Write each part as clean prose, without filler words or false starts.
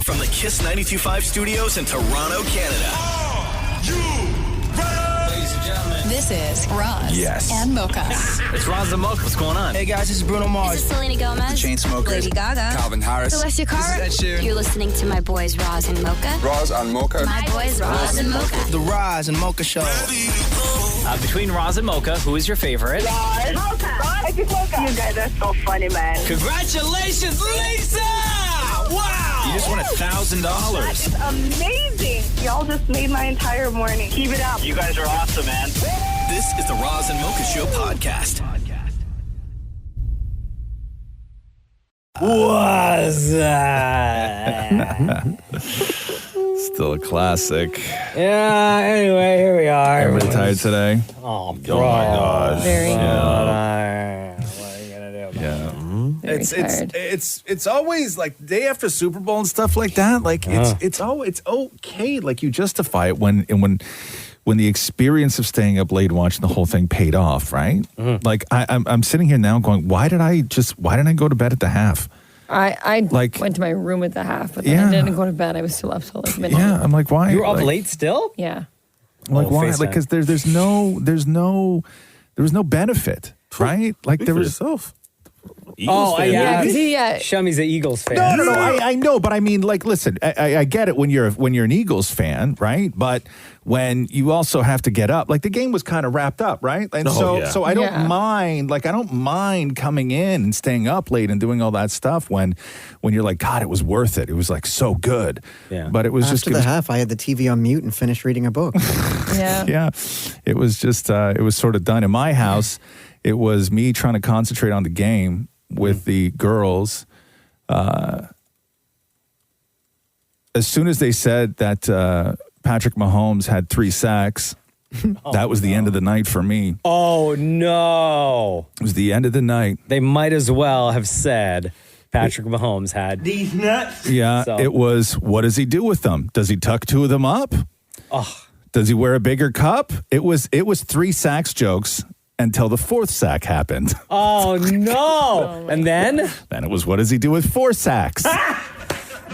From the Kiss 92.5 studios in Toronto, Canada. Ladies and gentlemen, This is Roz and Mocha. it's Roz and Mocha. What's going on? Hey guys, this is Bruno Mars. This is Selena Gomez. The Chainsmokers. Lady Gaga. Calvin Harris. Celestia Cara. This is Ed Sheeran. You're listening to my boys Roz and Mocha. Roz and Mocha. My boys Roz and Mocha. The Roz and Mocha Show. Between Roz and Mocha, who is your favorite? Mocha. You guys are so funny, man. Congratulations, Lisa! Wow! You just won $1,000. It's amazing. Y'all just made my entire morning. Keep it up. You guys are awesome, man. This is the Roz and Mocha Show podcast. Was that? Still a classic. Yeah, anyway, here we are. Everybody tired today? Oh, bro. Oh my gosh. Very Yeah. What are you going to do? Yeah. Very tired. It's always like day after Super Bowl and stuff like that. Like it's okay. Like you justify it when the experience of staying up late watching the whole thing paid off, right? Mm-hmm. Like I'm sitting here now going, why didn't I go to bed at the half? I Like- went to my room at the half, but then Yeah. I didn't go to bed. I was still up till like midnight. Yeah, I'm like, why? You were up like, late still? Yeah. Like why? face Like that. because there was no benefit, right? Like there was. Yeah. Yeah. Shummy's an Eagles fan. No. I know, but I mean, like, listen, I get it when you're an Eagles fan, right? But when you also have to get up, like the game was kind of wrapped up, right? And so I don't mind, like, I don't mind coming in and staying up late and doing all that stuff when you're like, God, it was worth it. It was like so good. Yeah. But it was After just the half, I had the TV on mute and finished reading a book. Yeah. yeah, it was just it was sort of done in my house. It was me trying to concentrate on the game with the girls. As soon as they said that Patrick Mahomes had 3 sacks, that was the end of the night for me. Oh, no. It was the end of the night. They might as well have said Patrick Mahomes had these nuts. Yeah, So- it was, what does he do with them? Does he tuck 2 of them up? Oh. Does he wear a bigger cup? It was 3 sacks jokes until the 4th sack happened. Oh, no. And then? Then it was, what does he do with 4 sacks?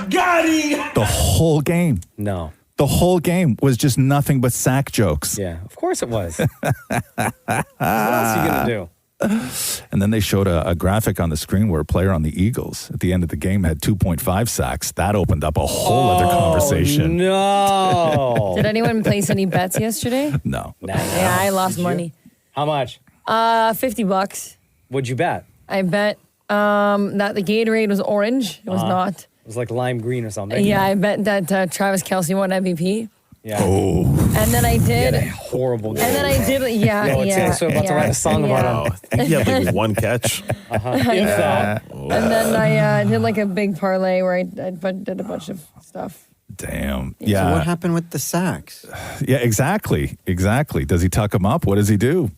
Got him. The whole game. No. The whole game was just nothing but sack jokes. Yeah, of course it was. What else are you going to do? And then they showed a graphic on the screen where a player on the Eagles at the end of the game had 2.5 sacks. That opened up a whole other conversation. No. Did anyone place any bets yesterday? No. Yeah, I lost money. How much? $50. What'd you bet? I bet that the Gatorade was orange. It was not. It was like lime green or something. Yeah, I bet that Travis Kelce won MVP. Yeah. Oh. And then I did. A horrible game. And then I did. Yeah, Yo, it's yeah. so about to write a song about him. I think you had like one catch. And then I did like a big parlay where I did a bunch of stuff. Damn. So Yeah. what happened with the sacks? Yeah, exactly. Does he tuck them up? What does he do?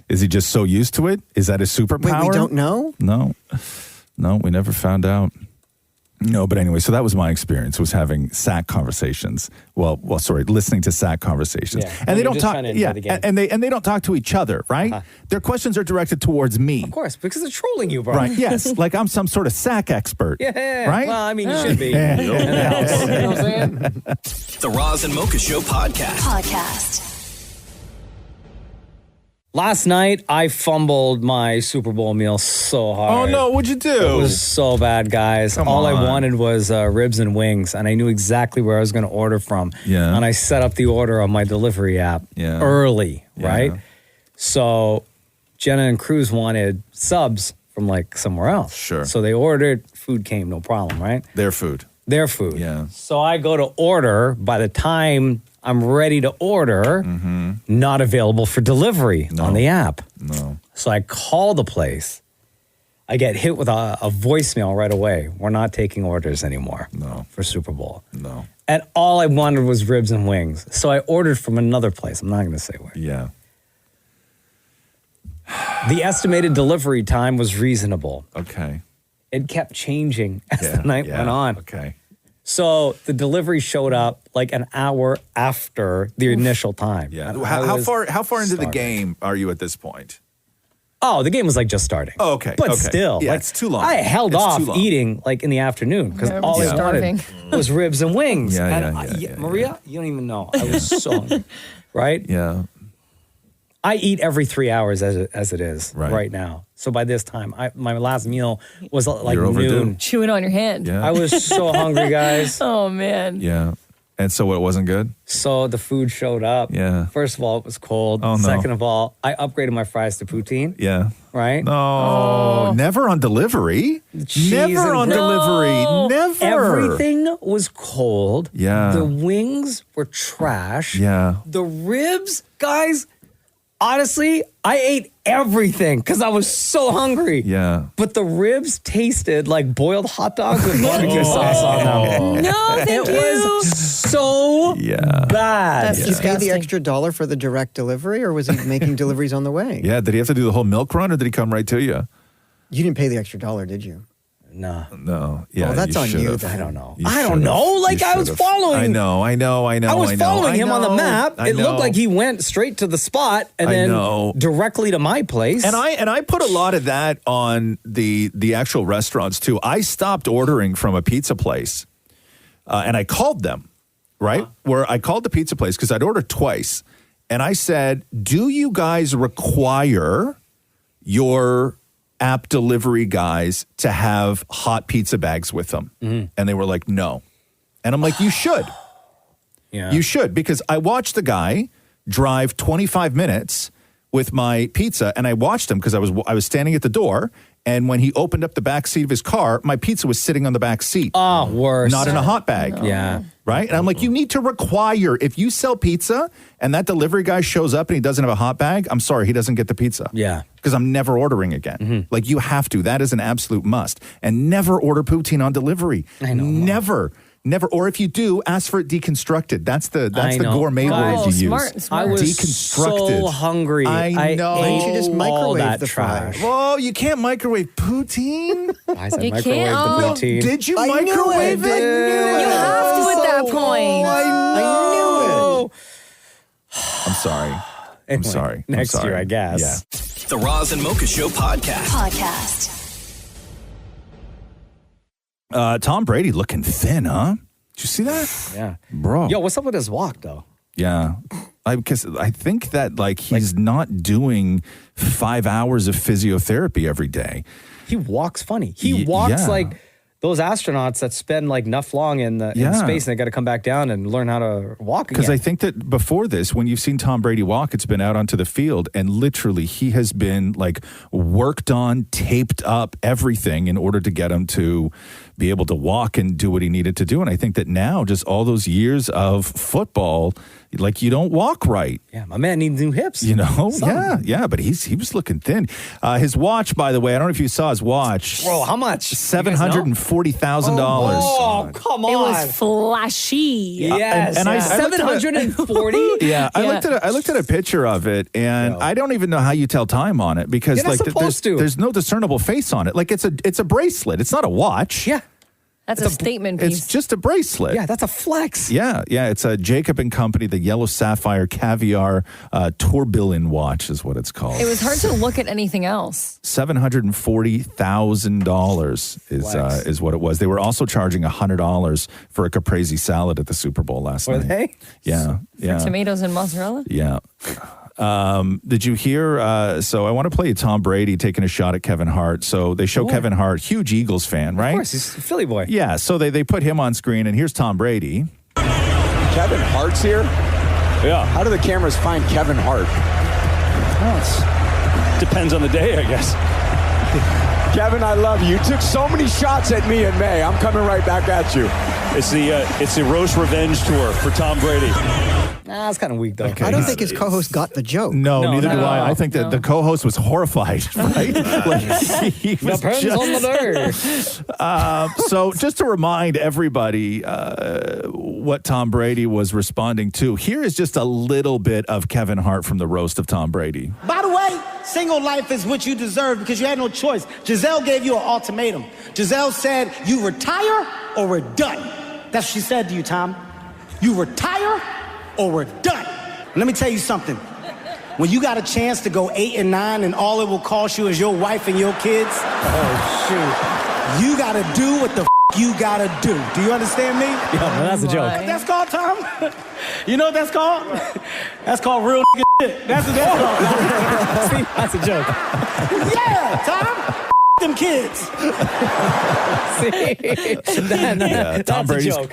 Is he just so used to it? Is that his superpower? Wait, we don't know? No, we never found out. No, but anyway, so that was my experience, was having sack conversations. Well, sorry, listening to sack conversations. Yeah. And they You're don't just talk. trying to enjoy Yeah, the game. and they don't talk to each other, right? Their questions are directed towards me. Of course, because they're trolling you, bro. Right, yes. Like I'm some sort of sack expert. Yeah. Right? Well, I mean, you should be. Yeah. You know what I'm saying? The Roz and Mocha Show Podcast. Last night, I fumbled my Super Bowl meal so Oh hard. no, what'd you do? It was so bad, guys. All I on. wanted was ribs and wings, and I knew exactly where I was going to order from. Yeah. And I set up the order on my delivery app early, right? So Jenna and Cruz wanted subs from like somewhere else. Sure. So they ordered, food came, no problem, right? Their food. Their food. Yeah. So I go to order. By the time I'm ready to order, not available for delivery on the app. No. So I call the place. I get hit with a voicemail right away. We're not taking orders anymore for Super Bowl. No. And all I wanted was ribs and wings. So I ordered from another place. I'm not going to say where. Yeah. The estimated delivery time was reasonable. Okay. It kept changing as the night went on. Okay. So the delivery showed up like an hour after the initial time. Yeah. And How I was far into the starving. game are you at this point? Oh, the game was like just starting. Oh, okay. But okay. still. Yeah, like, it's too long. I held It's off too long. eating like in the afternoon because Yeah, all I starving. wanted was ribs and wings. Yeah, And yeah, Maria, you don't even know. I was so hungry. Right? Yeah. I eat every 3 hours as it is Right. right now. So by this time, my last meal was like You're overdue. noon. Chewing on your hand. Yeah. I was so hungry, guys. Oh, man. Yeah. And so it wasn't good? So the food showed up. Yeah. First of all, it was cold. Oh, no. Second of all, I upgraded my fries to poutine. Yeah. Right? No, never on delivery. Cheese Never and on bread. delivery. Never. Everything was cold. Yeah. The wings were trash. Yeah. The ribs, guys, honestly, I ate everything because I was so hungry. Yeah. But the ribs tasted like boiled hot dogs with barbecue sauce on them. No, thank It you. was so bad. That's Did you pay the disgusting. extra $1 for the direct delivery, or was he making deliveries on the way? Yeah. Did he have to do the whole milk run or did he come right to you? You didn't pay the extra $1, did you? Nah. No. Yeah. Oh, that's on you should've. then. I don't know. You I don't should've. know. Like You I was should've. following. I know. I was following him on the map. I It looked know. like he went straight to the spot and I then know. directly to my place. And I put a lot of that on the actual restaurants too. I stopped ordering from a pizza place, and I called them, right? Where I called the pizza place because I'd ordered twice, and I said, "Do you guys require your app delivery guys to have hot pizza bags with them?" And they were like, "No," and I'm like, "You should." Yeah. You should, because I watched the guy drive 25 minutes with my pizza, and I watched him because I was standing at the door, and when he opened up the back seat of his car, my pizza was sitting on the back seat. Oh, worse. Not in a hot bag. Yeah. Right? And I'm like, you need to require, if you sell pizza and that delivery guy shows up and he doesn't have a hot bag, I'm sorry, he doesn't get the pizza. Yeah. Because I'm never ordering again. Like, you have to. That is an absolute must. And never order poutine on delivery. I know. Never. Never. Or if you do, ask for it deconstructed. That's the know. gourmet Guys, word you smart, use. smart. I was Deconstructed. so hungry. I know. Why don't you just all microwave that the fries? trash. Oh, you can't microwave poutine? I said You microwave can't. the No, poutine. Did you I knew microwave it. I it? knew it. You have to at that point. I knew it. I'm sorry. I'm Anyway, sorry. I'm Next sorry. year, I guess. Yeah. The Roz and Mocha Show podcast. Podcast. Tom Brady looking thin, huh? Did you see that? Yeah. Bro. Yo, what's up with his walk, though? Yeah. Because I think that, like, he's not doing 5 hours of physiotherapy every day. He walks funny. He walks yeah. like those astronauts that spend like enough long in space and they got to come back down and learn how to walk again. Because I think that before this, when you've seen Tom Brady walk, it's been out onto the field, and literally he has been like worked on, taped up, everything in order to get him to be able to walk and do what he needed to do. And I think that now, just all those years of football, like, you don't walk right. Yeah, my man needs new hips. You know? Something. Yeah, but he was looking thin. His watch, by the way, I don't know if you saw his watch. Bro, how much? $740,000. Oh, come on. It was flashy. Yes. And I looked at a- 740? Yeah, I looked at a picture of it, and I don't even know how you tell time on it because You're not like supposed to. there's no discernible face on it. Like, it's a bracelet. It's not a watch. Yeah. That's a statement piece. It's just a bracelet. Yeah, that's a flex. Yeah. It's a Jacob & Company, the Yellow Sapphire Caviar Tourbillon watch is what it's called. It was hard to look at anything else. $740,000 is what it was. They were also charging $100 for a caprese salad at the Super Bowl last Were night. they? Yeah. Tomatoes and mozzarella? Yeah. Did you hear? So I want to play you Tom Brady taking a shot at Kevin Hart. So they show Kevin Hart, huge Eagles fan, right? Of course, he's a Philly boy. Yeah. So they put him on screen, and here's Tom Brady. Kevin Hart's here? Yeah. How do the cameras find Kevin Hart? Well, depends on the day, I guess. Kevin, I love you. You took so many shots at me in May. I'm coming right back at you. It's the roast revenge tour for Tom Brady. Nah, it's kind of weak, though. I don't think his co-host got the joke. No, neither do I. no, I think that the co-host was horrified, right? Like, he was Depends just- on the day. So just to remind everybody what Tom Brady was responding to, here is just a little bit of Kevin Hart from the roast of Tom Brady. By the way, single life is what you deserve because you had no choice. Giselle gave you an ultimatum. Giselle said, you retire or we're done. That's what she said to you, Tom. You retire or we're done. Let me tell you something. when you got a chance to go 8 and 9 and all it will cost you is your wife and your kids, you got to do what the you got to do. Do you understand me? Yeah, well, that's a joke. What that's called, Tom? You know what that's called? That's called real shit. That's what that's called. See, that's a joke. Yeah, Tom. Them kids.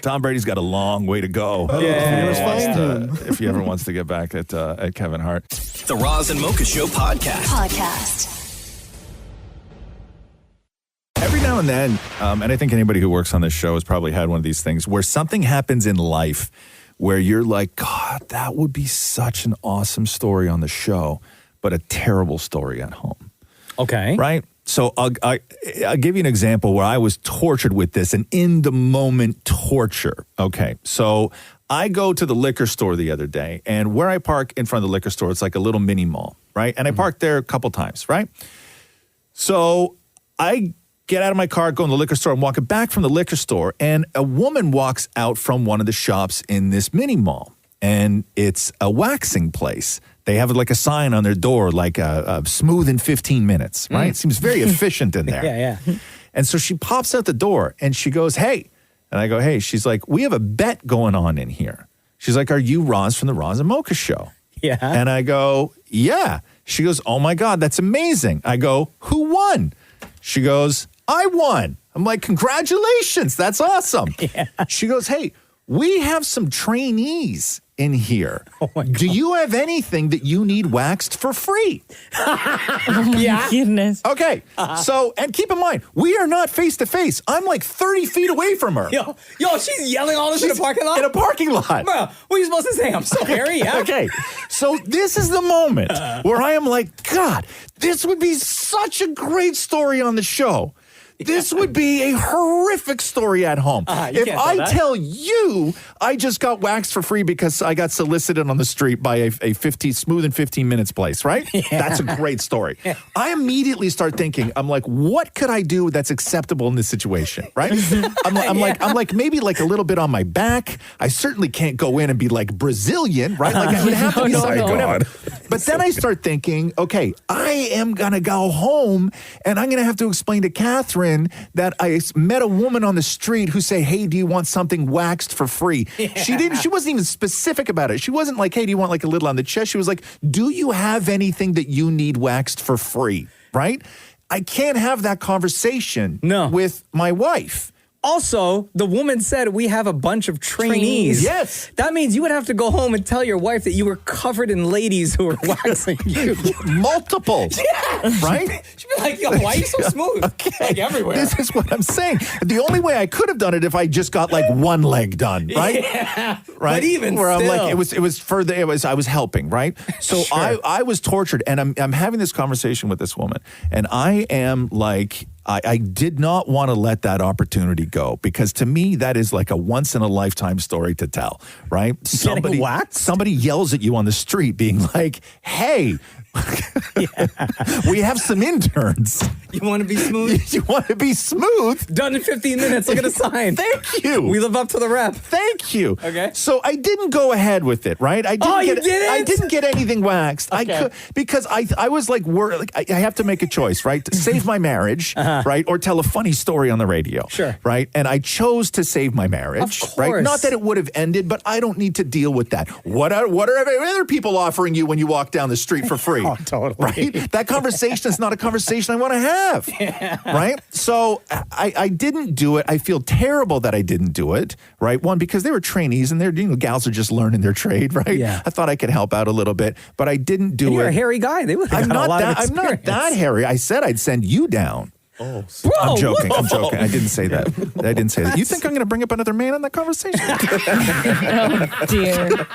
Tom Brady's got a long way to go. If he ever wants to get back at Kevin Hart. The Roz and Mocha Show podcast. Every now and then, and I think anybody who works on this show has probably had one of these things where something happens in life where you're like, God, that would be such an awesome story on the show, but a terrible story at home. Okay. Right? So I'll give you an example where I was tortured with this, an in-the-moment torture. Okay, so I go to the liquor store the other day, and where I park in front of the liquor store, it's like a little mini mall, right? And I parked there a couple times, right? So I get out of my car, go in the liquor store, I'm walking back from the liquor store, and a woman walks out from one of the shops in this mini mall, and it's a waxing place. They have like a sign on their door, like smooth in 15 minutes, right? It seems very efficient in there. Yeah. And so she pops out the door and she goes, hey. And I go, hey. She's like, we have a bet going on in here. She's like, are you Roz from the Roz and Mocha Show? Yeah. And I go, yeah. She goes, oh my God, that's amazing. I go, who won? She goes, I won. I'm like, congratulations. That's awesome. Yeah. She goes, hey, we have some trainees in here. Oh my God. Do you have anything that you need waxed for free? Oh my goodness. Okay. So, and keep in mind, we are not face to face. I'm like 30 feet away from her. Yo, she's yelling all this in a parking lot? In a parking lot. Bro, what are you supposed to say? I'm sorry. Yeah. Okay. So this is the moment where I am like, God, this would be such a great story on the show. This would be a horrific story at home. If I tell you I just got waxed for free because I got solicited on the street by a smooth in 15 minutes place, right? Yeah. That's a great story. I immediately start thinking, I'm like, what could I do that's acceptable in this situation, right? I'm like, maybe like a little bit on my back. I certainly can't go in and be like Brazilian, right? Like I would have to be whatever. But then I start thinking, okay, I am going to go home and I'm going to have to explain to Catherine that I met a woman on the street who said, hey, do you want something waxed for free? Yeah. She wasn't even specific about it. She wasn't like, hey, do you want like a little on the chest? She was like, do you have anything that you need waxed for free? Right? I can't have that conversation with my wife. Also, the woman said we have a bunch of trainees. Yes. That means you would have to go home and tell your wife that you were covered in ladies who were waxing you. Multiple. Yeah. Right? She'd be like, yo, why are you so smooth? Okay. Like everywhere. This is what I'm saying. The only way I could have done it if I just got like one leg done, right? Yeah. Right. But even where still. I'm like, it was further. I was helping, right? So Sure. I was tortured, and I'm having this conversation with this woman, and I am like, I did not want to let that opportunity go, because to me that is like a once in a lifetime story to tell, right? Somebody yells at you on the street being like, hey, we have some interns. You want to be smooth? You want to be smooth? Done in 15 minutes. Look at the sign. Thank you. We live up to the rep. Thank you. Okay. So I didn't go ahead with it, right? You didn't? I didn't get anything waxed. Okay. Because I was like, I have to make a choice, right? To save my marriage, right? Or tell a funny story on the radio. Sure. Right? And I chose to save my marriage. Of course. Right? Not that it would have ended, but I don't need to deal with that. What are other people offering you when you walk down the street for free? Oh, totally. Right? That conversation is not a conversation I want to have. Yeah. Right? So I didn't do it. I feel terrible that I didn't do it. Right? One, because they were trainees and gals are just learning their trade, right? Yeah. I thought I could help out a little bit, but I didn't do it. You're a hairy guy. They would have got a lot of experience. I'm not that hairy. I said I'd send you down. Oh, I'm joking. I'm joking. I didn't say that. You think I'm going to bring up another man in that conversation? Oh, dear.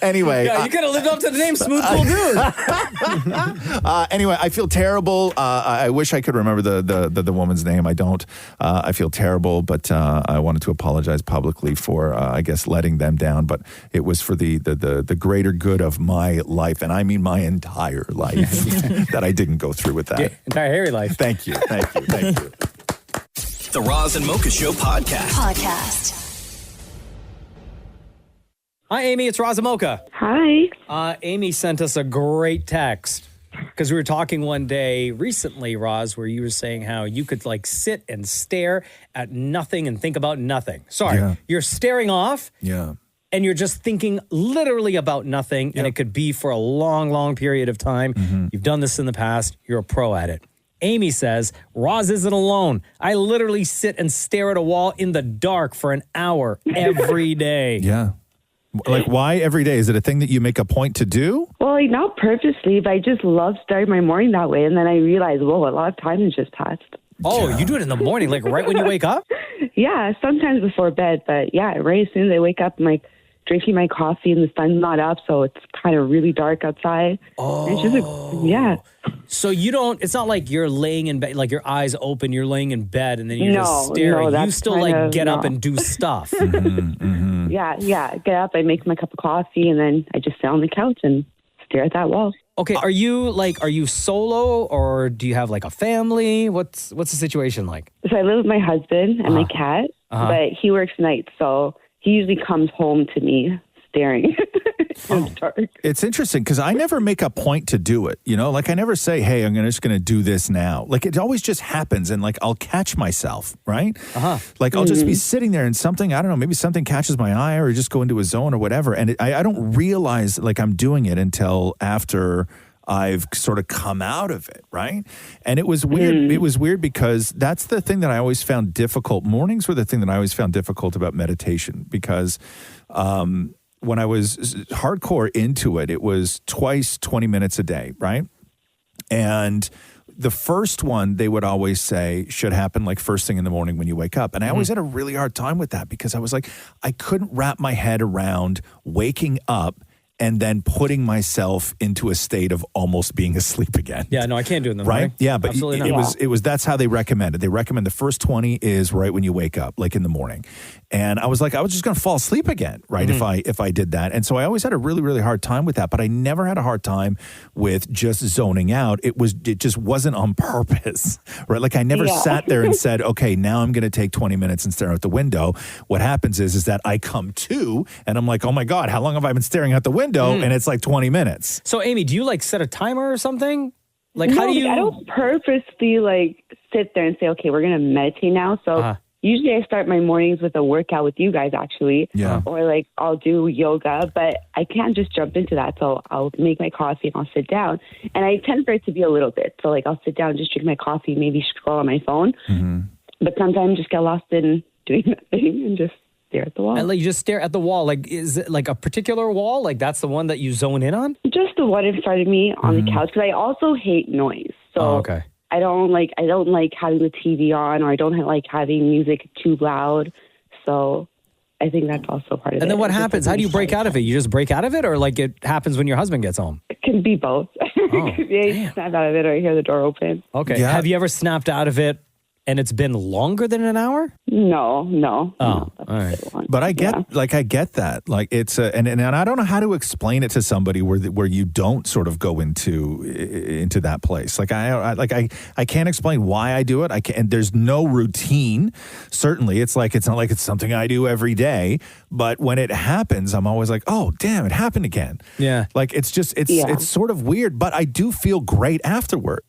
Anyway. Yeah, you could have lived up to the name Smooth Cool Dude. Anyway, I feel terrible. I wish I could remember the woman's name. I don't. I feel terrible, but I wanted to apologize publicly for, I guess, letting them down. But it was for the greater good of my life, and I mean my entire life, that I didn't go through with that. Yeah, entire hairy life. Thank you. The Roz and Mocha Show podcast. Hi, Amy. It's Roz and Mocha. Hi. Amy sent us a great text because we were talking one day recently, Roz, where you were saying how you could like sit and stare at nothing and think about nothing. Sorry, you're staring off. Yeah. And you're just thinking literally about nothing, and it could be for a long, long period of time. You've done this in the past. You're a pro at it. Amy says, Roz isn't alone. I literally sit and stare at a wall in the dark for an hour every day. Yeah. Like, why every day? Is it a thing that you make a point to do? Well, like, not purposely, but I just love starting my morning that way. And then I realize, whoa, a lot of time has just passed. Oh, you do it in the morning, like right when you wake up? Yeah, sometimes before bed. But yeah, right as soon as I wake up, I'm like drinking my coffee and the sun's not up. So it's kind of really dark outside. Oh. And it's just yeah. So you don't, it's not like you're laying in bed, like your eyes open, you're laying in bed and then you're just staring. You still like get up and do stuff. Yeah, get up, I make my cup of coffee, and then I just sit on the couch and stare at that wall. Okay, are you solo or do you have like a family? What's the situation like? So I live with my husband and my cat, but he works nights, so he usually comes home to me staring. It's dark. It's interesting because I never make a point to do it. You know, like I never say, hey, I'm just going to do this now. Like it always just happens and like I'll catch myself, right? Like I'll just be sitting there and something, I don't know, maybe something catches my eye or just go into a zone or whatever. And I don't realize like I'm doing it until after I've sort of come out of it, right? And it was weird. It was weird because that's the thing that I always found difficult. Mornings were the thing that I always found difficult about meditation because when I was hardcore into it, it was twice 20 minutes a day, right? And the first one, they would always say, should happen like first thing in the morning when you wake up. And I always had a really hard time with that because I was like, I couldn't wrap my head around waking up and then putting myself into a state of almost being asleep again. Yeah, no, I can't do it in the morning. Right? Yeah, but absolutely it was that's how they recommended. They recommend the first 20 is right when you wake up, like in the morning. And I was like, I was just going to fall asleep again, right? If I did that. And so I always had a really, really hard time with that, but I never had a hard time with just zoning out. It just wasn't on purpose, right? Like I never sat there and said, okay, now I'm going to take 20 minutes and stare out the window. What happens is that I come to and I'm like, oh my God, how long have I been staring out the window? And it's like 20 minutes. So Amy, do you like set a timer or something? Like no, how do you? I don't purposely like sit there and say, okay, we're going to meditate now. So usually I start my mornings with a workout with you guys actually. Yeah. Or like I'll do yoga, but I can't just jump into that. So I'll make my coffee and I'll sit down. And I tend for it to be a little bit. So like I'll sit down, just drink my coffee, maybe scroll on my phone. But sometimes just get lost in doing nothing and just stare at the wall. And like you just stare at the wall. Like is it like a particular wall? Like that's the one that you zone in on? Just the one in front of me on the couch because I also hate noise. So I don't like having the TV on, or I don't like having music too loud. So I think that's also part of it. And then what happens? How do you break out of it? You just break out of it, or like it happens when your husband gets home? It can be both. I snap out of it, or I hear the door open. Okay. Yeah. Have you ever snapped out of it and it's been longer than an hour? No. Oh, all right. But I get that. Like it's and I don't know how to explain it to somebody where you don't sort of go into that place. Like I can't explain why I do it. And there's no routine. Certainly, it's not like it's something I do every day. But when it happens, I'm always like, oh damn, it happened again. Yeah. Like it's sort of weird, but I do feel great afterward.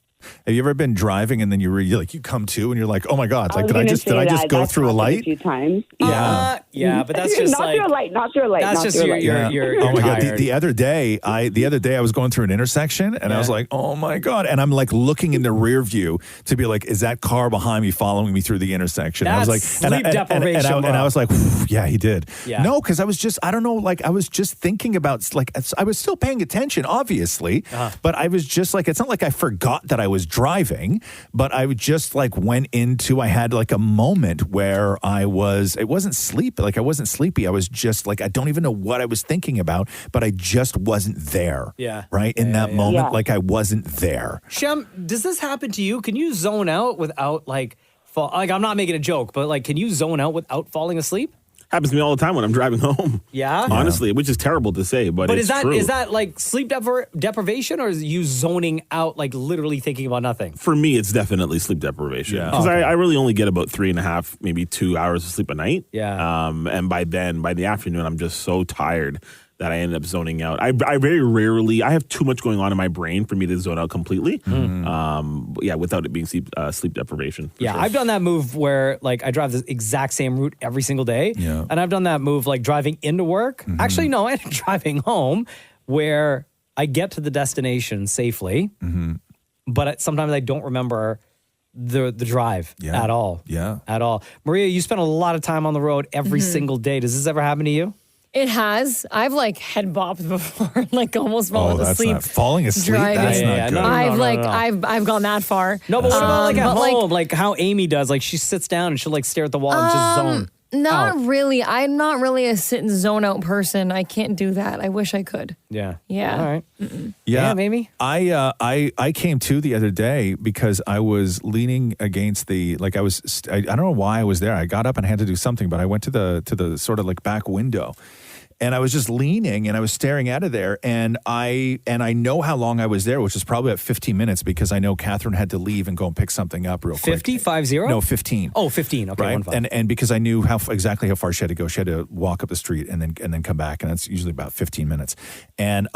Have you ever been driving and then you come to and you're like, oh my God, like did I just go through a light? A few times. Yeah, but that's just not like through a light. That's just you're oh my tired. God, the other day I was going through an intersection and I was like, oh my God, and I'm like looking in the rear view to be like, is that car behind me following me through the intersection? That's I was like, sleep deprivation. And I was like, yeah, he did. Yeah. No, because I was just, I don't know, like I was just thinking about, like I was still paying attention, obviously, but I was just like, it's not like I forgot that I was driving, but I just like I had like a moment where it wasn't sleep. Like I wasn't sleepy. I was just like, I don't even know what I was thinking about, but I just wasn't there. Yeah. Right. In that moment, like I wasn't there. Shem, does this happen to you? Can you zone out without like I'm not making a joke, but like, can you zone out without falling asleep? Happens to me all the time when I'm driving home. Yeah? Honestly, which is terrible to say, but it's true. Is that like sleep deprivation, or is you zoning out, like literally thinking about nothing? For me, it's definitely sleep deprivation. Because I really only get about 3.5, maybe 2 hours of sleep a night. Yeah. And by the afternoon, I'm just so tired that I end up zoning out. I very rarely, I have too much going on in my brain for me to zone out completely. Without it being sleep deprivation. Yeah, I've done that move where like I drive the exact same route every single day. Yeah. And I've done that move like driving into work. Actually, no, I'm driving home where I get to the destination safely, but sometimes I don't remember the drive at all. Yeah. At all. Maria, you spend a lot of time on the road every single day. Does this ever happen to you? It has. I've like head bopped before, like almost fallen asleep. Falling asleep. Driving. That's not good. I've gone that far. No, but what about like at home? Like how Amy does, like she sits down and she'll like stare at the wall and just zone. Not really. I'm not really a sit and zone out person. I can't do that. I wish I could. Yeah. Yeah. All right. Yeah, Amy. I came to the other day because I was leaning against the I don't know why I was there. I got up and had to do something, but I went to the sort of like back window. And I was just leaning and I was staring out of there. And I know how long I was there, which was probably about 15 minutes because I know Catherine had to leave and go and pick something up real quick. 50? 50? No, 15. Oh, 15. Okay, right? 1-5. And because I knew exactly how far she had to go. She had to walk up the street and then come back. And that's usually about 15 minutes. And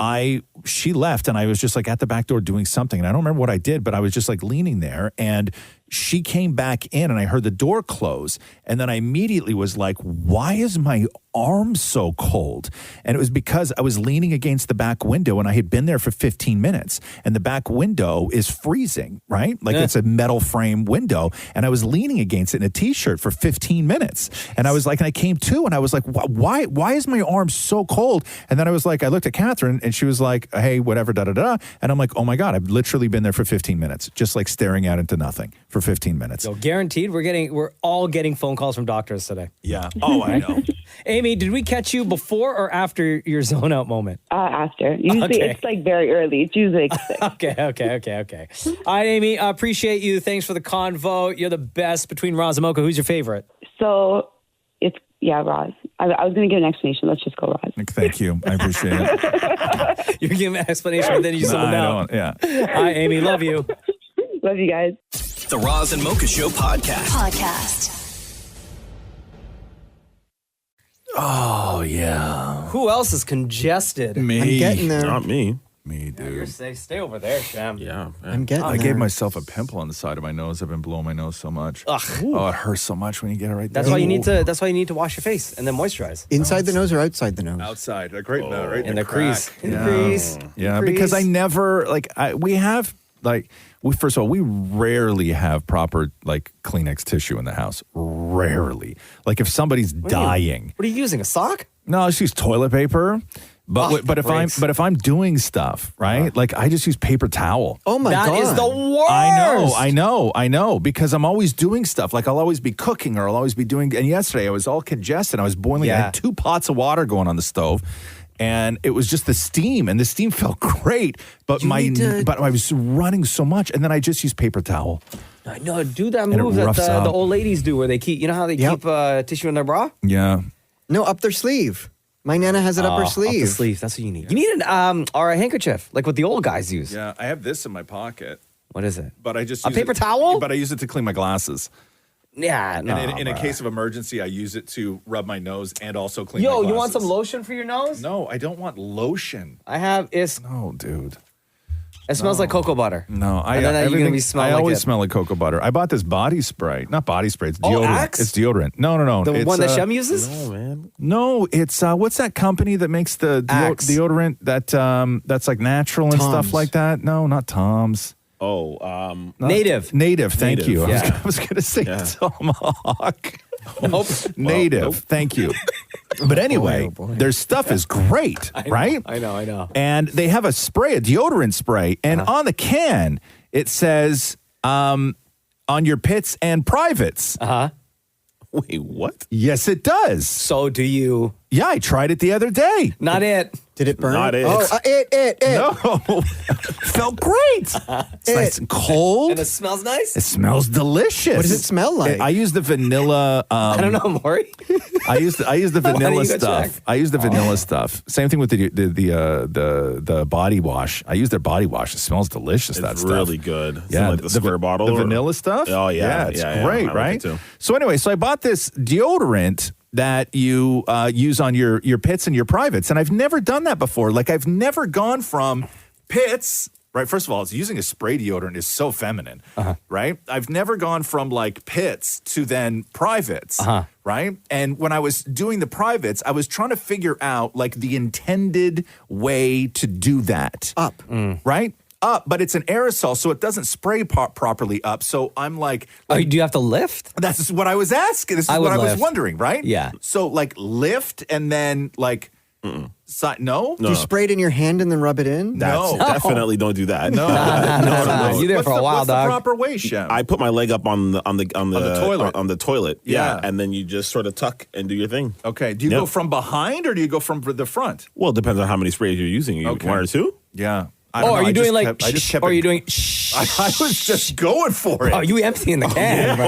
she left and I was just like at the back door doing something. And I don't remember what I did, but I was just like leaning there and she came back in and I heard the door close. And then I immediately was like, why is my arm so cold? And it was because I was leaning against the back window and I had been there for 15 minutes. And the back window is freezing, right? Like it's a metal frame window. And I was leaning against it in a t-shirt for 15 minutes. And I was like, and I came to and I was like, why is my arm so cold? And then I was like, I looked at Catherine and she was like, hey, whatever, da-da-da. And I'm like, oh my God, I've literally been there for 15 minutes, just like staring out into nothing for 15 minutes. So guaranteed, we're all getting phone calls from doctors today. Yeah. Oh, I know. Amy, did we catch you before or after your zone out moment? After. Usually it's like very early. It's usually like 6. Okay. All right, Amy, I appreciate you. Thanks for the convo. You're the best between Roz and Mocha. Who's your favorite? So it's, Roz. I was going to give an explanation. Let's just go Roz. Thank you. I appreciate it. You're giving an explanation, but then you settle down. Yeah. All right, Amy, love you. Love you guys. The Roz and Mocha Show podcast. Oh, yeah. Who else is congested? Me. I'm getting there. Not me. Me, dude. Stay over there, Sham. Yeah. I'm getting there. I gave myself a pimple on the side of my nose. I've been blowing my nose so much. Ugh. Oh, it hurts so much when you get it right there. That's why you need to wash your face and then moistress. Inside the nose or outside the nose? Outside, like right in the crack. crease. In the crease. Yeah, because I never first of all, we rarely have proper like Kleenex tissue in the house. Rarely. Like if somebody's dying. What are you using? A sock? No, I just use toilet paper. But if I'm doing stuff, right? Like I just use paper towel. Oh my God. That is the worst. I know because I'm always doing stuff. Like I'll always be cooking or I'll always be doing. And yesterday I was all congested. I was boiling. I had 2 pots of water going on the stove. And it was just the steam, and the steam felt great, but but I was running so much, and then I just used paper towel. I know, do that move that the old ladies do, where they keep, you know how they keep tissue in their bra? Yeah. No, up their sleeve. My Nana has it up her sleeve. Up the sleeve, that's what you need. You need or a handkerchief, like what the old guys use. Yeah, I have this in my pocket. What is it? But I just a paper towel? But I use it to clean my glasses. Yeah, no. And in a case of emergency, I use it to rub my nose and also clean my glasses. You want some lotion for your nose? No, I don't want lotion. No, dude. It smells like cocoa butter. No, I always smell like cocoa butter. I bought this body spray. Not body spray, it's deodorant. Axe? It's deodorant. No. The it's, one that Shem uses? No, man. No, it's what's that company that makes the deodorant that's like natural and stuff like that? No, not Tom's. Native. Native, thank you. Yeah. I was going to say Tomahawk. Nope. Native, thank you. But anyway, their stuff is great, right? I know. And they have a deodorant spray, and on the can, it says, on your pits and privates. Uh-huh. Wait, what? Yes, it does. So do you Yeah, I tried it the other day. Not it. Did it burn? Not it. Oh, it. No. Felt great. It's nice and cold. And it smells nice? It smells delicious. What does it smell like? I use the vanilla. I don't know, Maury. I use the Why don't vanilla you go stuff. check? I use the vanilla stuff. Same thing with the body wash. I use their body wash. It smells delicious. That It's stuff. really good. It's Yeah, like the square bottle. the or- vanilla stuff. Oh, yeah. it's yeah, great, I like right? it too. So anyway, I bought this deodorant that you use on your pits and your privates, and I've never done that before. Like I've never gone from pits. Right. First of all, using a spray deodorant is so feminine. Right. I've never gone from like pits to then privates. Right. And when I was doing the privates, I was trying to figure out like the intended way to do that. Up. Right. Up, but it's an aerosol, so it doesn't spray properly up. So I'm like, Oh, do you have to lift? that's what I was asking. This is what I was lift. wondering, right? Yeah. So like lift and then like, no? Do you spray it in your hand and then rub it in? No. Definitely don't do that. No. No. You there for a while, what's dog. the proper way, Chef? I put my leg up on the toilet. On the toilet. Yeah. And then you just sort of tuck and do your thing. Okay. Do you Yep. go from behind or do you go from the front? Well, it depends on how many sprays you're using. You Okay. one or two? Yeah. Oh, are you doing like, I just kept or are it- you doing, I was just going for it. oh, you emptying the can, bro.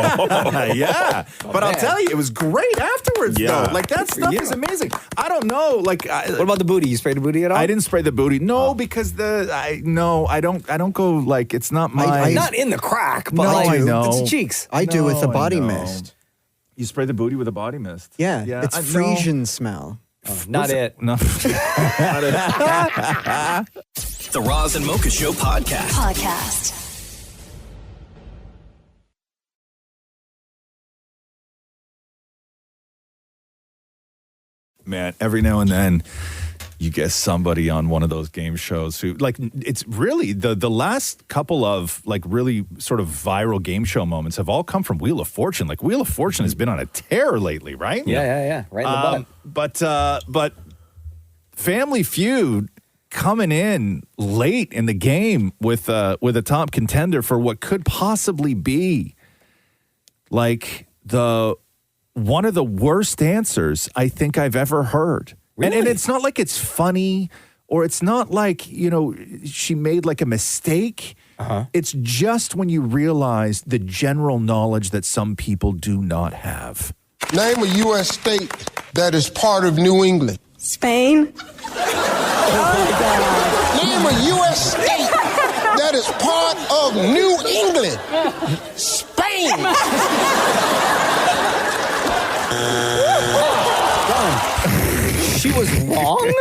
Yeah. But I'll man. tell you, it was great afterwards, Yeah. though. Like, that stuff is amazing. I don't know. Like, What about the booty? You sprayed the booty at all? I didn't spray the booty. No, because I don't go, like, it's not my... Not in the crack, but No, like, I know. it's cheeks. I do with the No, I body know. mist. You spray the booty with a body mist? Yeah, Yeah, it's I know. Frisian smell. Not it. No. The Roz and Mocha Show podcast. Man, every now and then you get somebody on one of those game shows who, like, it's really the last couple of like really sort of viral game show moments have all come from Wheel of Fortune. Like, Wheel of Fortune has been on a tear lately, right? Yeah. Right in the butt. But Family Feud coming in late in the game with a top contender for what could possibly be like one of the worst answers I think I've ever heard. Really? And it's not like it's funny or it's not like, you know, she made like a mistake. It's just when you realize the general knowledge that some people do not have. Name a U.S. state that is part of New England. Spain. Name a U.S. state that is part of New England. Spain. She was wrong?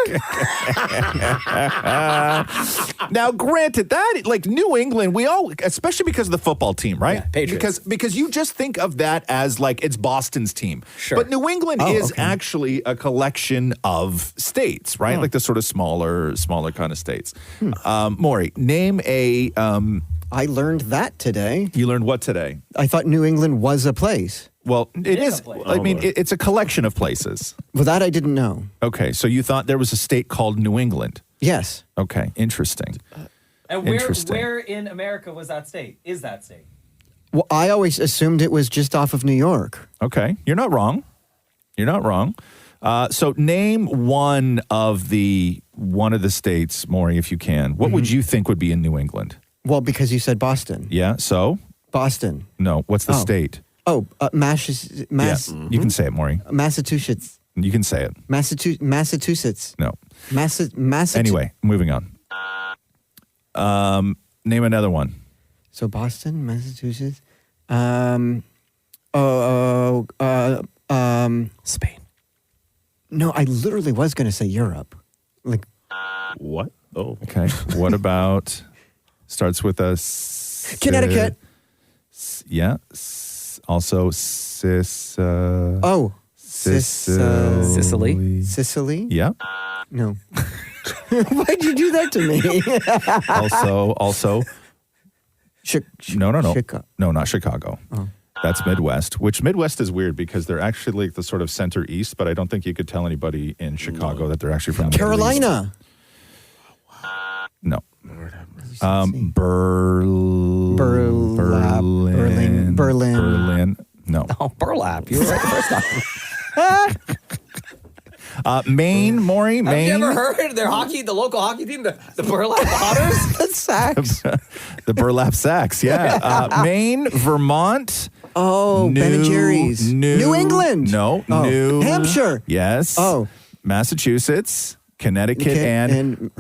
Now, granted, that like New England, we all, especially because of the football team, right? Yeah, Patriots. Because you just think of that as like it's Boston's team. Sure. But New England is actually a collection of states, right? Like the sort of smaller kind of states. Maury, name a. I learned that today. You learned what today? I thought New England was a place. Well, it is. a place. I mean, it's a collection of places. Well, that I didn't know. Okay, so you thought there was a state called New England. Yes. Okay, interesting. And Interesting. where in America was that state? Is that state? Well, I always assumed it was just off of New York. Okay, you're not wrong. You're not wrong. So name one of the states, Maury, if you can. What would you think would be in New England? Well, because you said Boston. Yeah. So Boston. no. What's the state? Oh, Yeah. You can say it, Maury. Massachusetts. You can say it. Massachusetts. No. Massachusetts. Anyway, moving on. Name another one. So Boston, Massachusetts. Spain. No, I literally was going to say Europe. Like, What? Oh. Okay. What about starts with a Connecticut. Yeah. Also Sicily. Sicily? Yeah. No. Why'd you do that to me? Also. No. Chicago. No, not Chicago. Oh. That's Midwest, which Midwest is weird because they're actually like the sort of center east, but I don't think you could tell anybody in Chicago that they're actually from the Middle East. Carolina. No. Berlin. No. Oh, burlap. You were right the first time. Maine, Maury, Maine. Have you ever heard their local hockey team, the Burlap Otters? The Sacks. The Burlap Sacks, yeah. Maine, Vermont. Oh, Ben and Jerry's. New England. No, New Hampshire. Yes. Oh. Massachusetts, Connecticut, and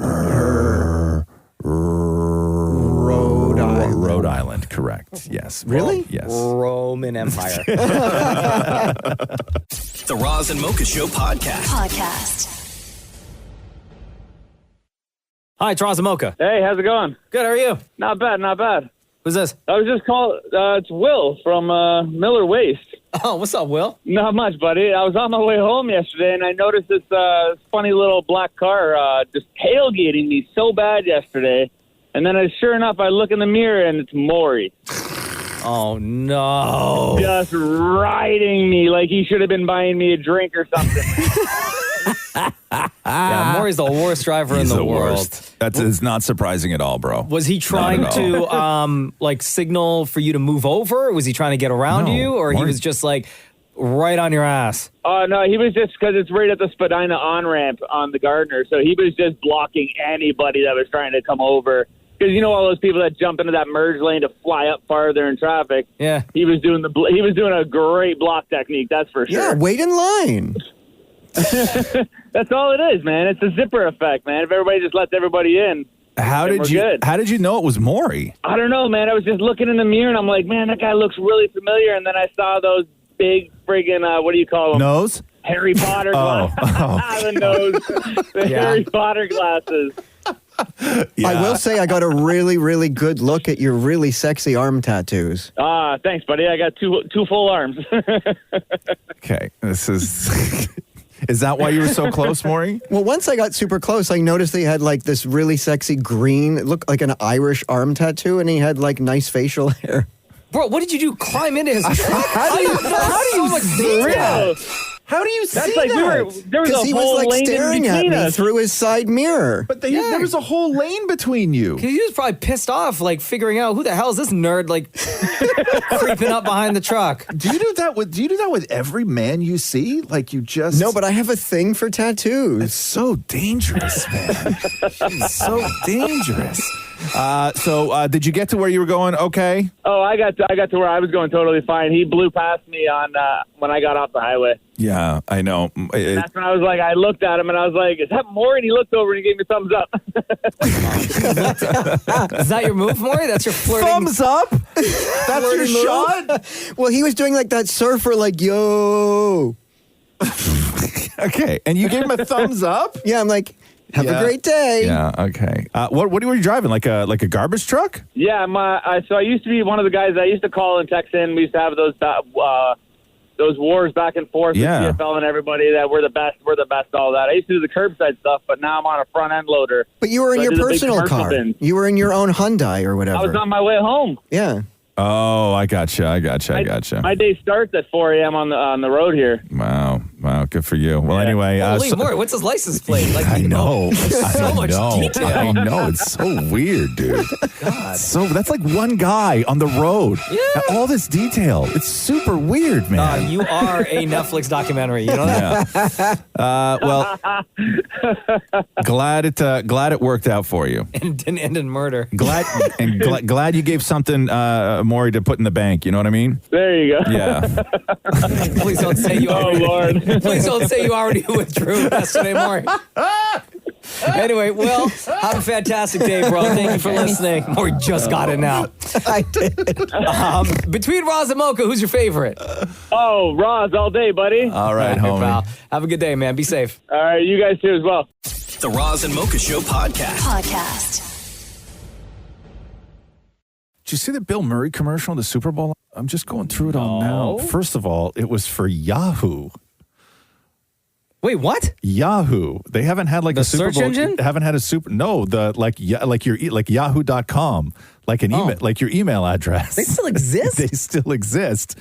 Rhode Island, correct. Yes. Really? Yes. Roman Empire. The Roz and Mocha Show podcast. Hi, it's Roz and Mocha. Hey, how's it going? Good, how are you? Not bad, not bad. Who's this? I was just called, it's Will from Miller Waste. Oh, what's up, Will? Not much, buddy. I was on my way home yesterday, and I noticed this funny little black car just tailgating me so bad yesterday. And then, sure enough, I look in the mirror, and it's Maury. Oh, no. Just riding me like he should have been buying me a drink or something. Yeah, Maury's the worst driver in the world. Worst. It's not surprising at all, bro. Was he trying to signal for you to move over? Or was he trying to get around you? Or he was just right on your ass? No, he was just, because it's right at the Spadina on-ramp on the Gardner, so he was just blocking anybody that was trying to come over. Because you know all those people that jump into that merge lane to fly up farther in traffic. Yeah, he was doing a great block technique. That's for sure. Yeah, wait in line. That's all it is, man. It's a zipper effect, man. If everybody just lets everybody in, how did you know it was Maury? I don't know, man. I was just looking in the mirror and I'm like, man, that guy looks really familiar. And then I saw those big friggin' what do you call them? Nose? Harry Potter glasses. The nose. The Harry Potter glasses. Yeah. I will say I got a really, really good look at your really sexy arm tattoos. Thanks, buddy. I got two full arms. Okay, this is... Is that why you were so close, Maury? Well, once I got super close, I noticed he had this really sexy green, it looked like an Irish arm tattoo, and he had nice facial hair. Bro, what did you do? Climb into his truck? How do you see that? How do you see that? There was a he whole was lane staring in at between me us. through his side mirror. But there was a whole lane between you. He was probably pissed off, figuring out who the hell is this nerd, creeping up behind the truck. Do you do that with every man you see? You just No, but I have a thing for tattoos. It's so dangerous, man. It's so dangerous. So did you get to where you were going? Okay. Oh, I got to where I was going totally fine. He blew past me on when I got off the highway. Yeah, I know. That's when I was I looked at him and I was like, "Is that Maury?" And he looked over and he gave me a thumbs up. Is that your move, Maury? That's your flirting. Thumbs up. That's your shot. Well, he was doing that surfer, yo. Okay, and you gave him a thumbs up. Yeah, I'm like, have a great day. Yeah. Okay. What were you driving? Like a garbage truck? Yeah. So I used to be one of the guys that used to call and text in. We used to have those wars back and forth with CFL and everybody that we're the best, all that. I used to do the curbside stuff, but now I'm on a front end loader. But you were in your personal car. You were in your own Hyundai or whatever. I was on my way home. Yeah. Oh, I gotcha. My day starts at 4 a.m. on the road here. Wow, good for you. Well, anyway. Holy Maury, what's his license plate? I know. So much detail. I know. It's so weird, dude. God. That's like one guy on the road. Yeah. All this detail. It's super weird, man. You are a Netflix documentary. You know that? Yeah. Well, glad it worked out for you. And didn't end in murder. Glad you gave something, Maury, to put in the bank. You know what I mean? There you go. Yeah. Please don't say you already. Oh, Lord. Please don't say you already withdrew yesterday, Maury. Anyway, Will, have a fantastic day, bro. Thank you for listening. Maury just got it now. I did. Between Roz and Mocha, who's your favorite? Oh, Roz all day, buddy. All right, homie. Pal. Have a good day, man. Be safe. All right, you guys too as well. The Roz and Mocha Show podcast. Did you see the Bill Murray commercial in the Super Bowl? I'm just going through it all now. First of all, it was for Yahoo. Wait, what? Yahoo. They haven't had a Super search Bowl. engine? Haven't had a super. No, like Yahoo.com, like an email, like your email address. They still exist. They still exist.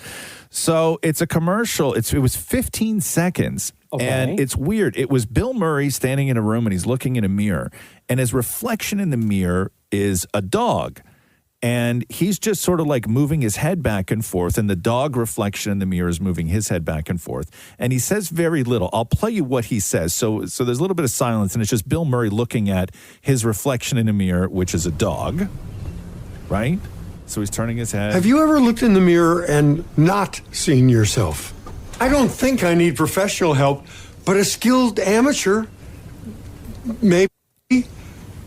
So it's a commercial. It was 15 seconds. Okay. And it's weird. It was Bill Murray standing in a room and he's looking in a mirror, and his reflection in the mirror is a dog. And he's just sort of like moving his head back and forth, and the dog reflection in the mirror is moving his head back and forth. And he says very little. I'll play you what he says. So there's a little bit of silence, and it's just Bill Murray looking at his reflection in a mirror, which is a dog, right? So he's turning his head. Have you ever looked in the mirror and not seen yourself? I don't think I need professional help, but a skilled amateur, maybe.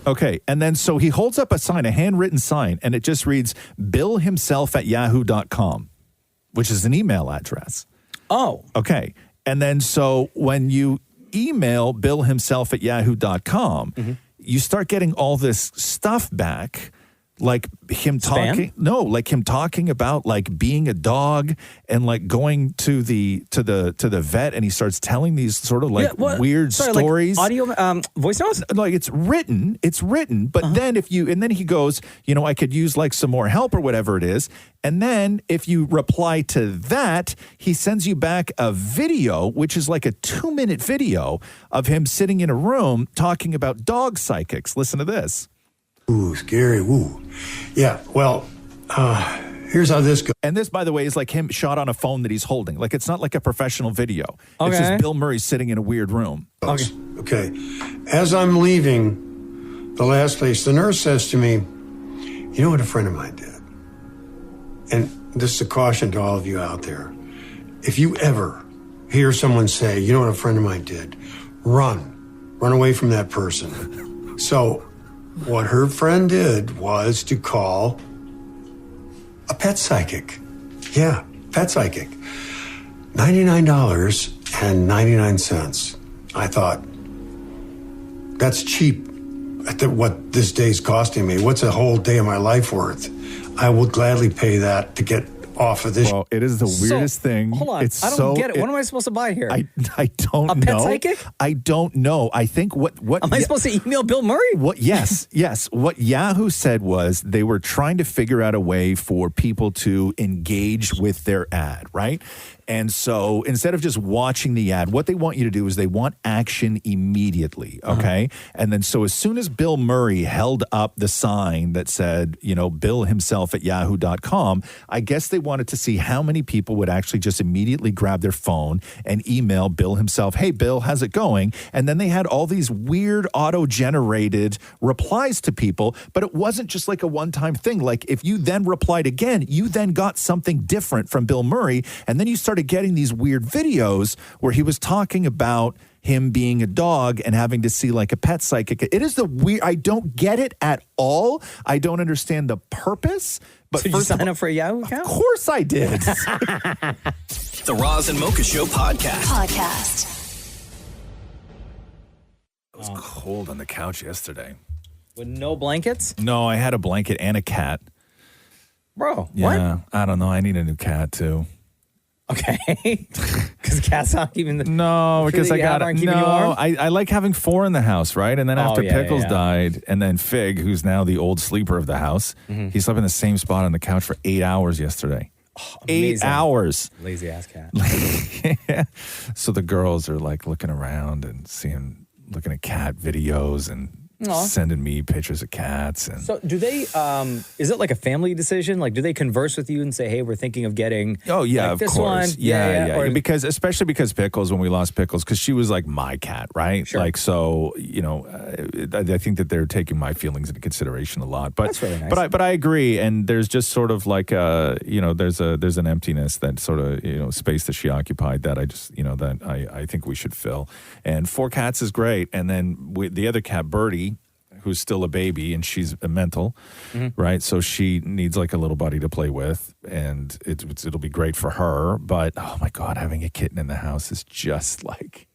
Okay, and then so he holds up a sign, a handwritten sign, and it just reads, billhimself@yahoo.com, which is an email address. Oh. Okay, and then so when you email billhimself@yahoo.com, you start getting all this stuff back, like him talking. No, like him talking about like being a dog and like going to the vet, and he starts telling these sort of like weird stories. Like audio, voice notes. Like it's written, but then and then he goes, I could use like some more help or whatever it is. And then if you reply to that, he sends you back a video, which is like a 2-minute video of him sitting in a room talking about dog psychics. Listen to this. Ooh, scary. Ooh. Yeah, well, here's how this goes. And this, by the way, is like him shot on a phone that he's holding. Like, it's not like a professional video. Okay. It's just Bill Murray sitting in a weird room. Okay. As I'm leaving the last place, the nurse says to me, you know what a friend of mine did? And this is a caution to all of you out there. If you ever hear someone say, you know what a friend of mine did, run away from that person. So what her friend did was to call a pet psychic. Yeah, pet psychic. $99.99. I thought, that's cheap at what this day's costing me. What's a whole day of my life worth? I would gladly pay that to get off of this. Well, it is the weirdest thing. Hold on. I don't get it. What am I supposed to buy here? I don't know. A pet psychic? I don't know. I think what am I supposed to email Bill Murray? Yes. What Yahoo said was they were trying to figure out a way for people to engage with their ad, right? And so instead of just watching the ad, what they want you to do is they want action immediately, okay? And then so as soon as Bill Murray held up the sign that said, Bill himself at yahoo.com, I guess they wanted to see how many people would actually just immediately grab their phone and email Bill himself, hey, Bill, how's it going? And then they had all these weird auto-generated replies to people, but it wasn't just like a one-time thing. Like if you then replied again, you then got something different from Bill Murray, and then you started getting these weird videos where he was talking about him being a dog and having to see like a pet psychic. It is the weird. I don't get it at all. I don't understand the purpose. But did you sign up for a Yahoo account? Of course I did. The Roz and Mocha Show podcast. It was cold on the couch yesterday. With no blankets? No, I had a blanket and a cat. Bro, yeah, what? I don't know. I need a new cat too. Okay. Because cats aren't keeping the... No, because I got it. No, I like having 4 in the house, right? And then after Pickles died, and then Fig, who's now the old sleeper of the house, he slept in the same spot on the couch for 8 hours yesterday. 8 hours. Lazy ass cat. Yeah. So the girls are like looking around and looking at cat videos and sending me pictures of cats. And so do they, is it like a family decision? Like, do they converse with you and say, hey, we're thinking of getting of this course. one? Yeah. Or, Especially because Pickles, when we lost Pickles, because she was like my cat, right? Sure. Like, so, I think that they're taking my feelings into consideration a lot. But, that's really nice. But I agree. And there's just sort of like, there's an emptiness, that sort of, space that she occupied that I just, that I think we should fill. And 4 cats is great. And then the other cat, Brady, who's still a baby, and she's a mental, right? So she needs like a little buddy to play with, and it'll be great for her. But oh my God, having a kitten in the house is just like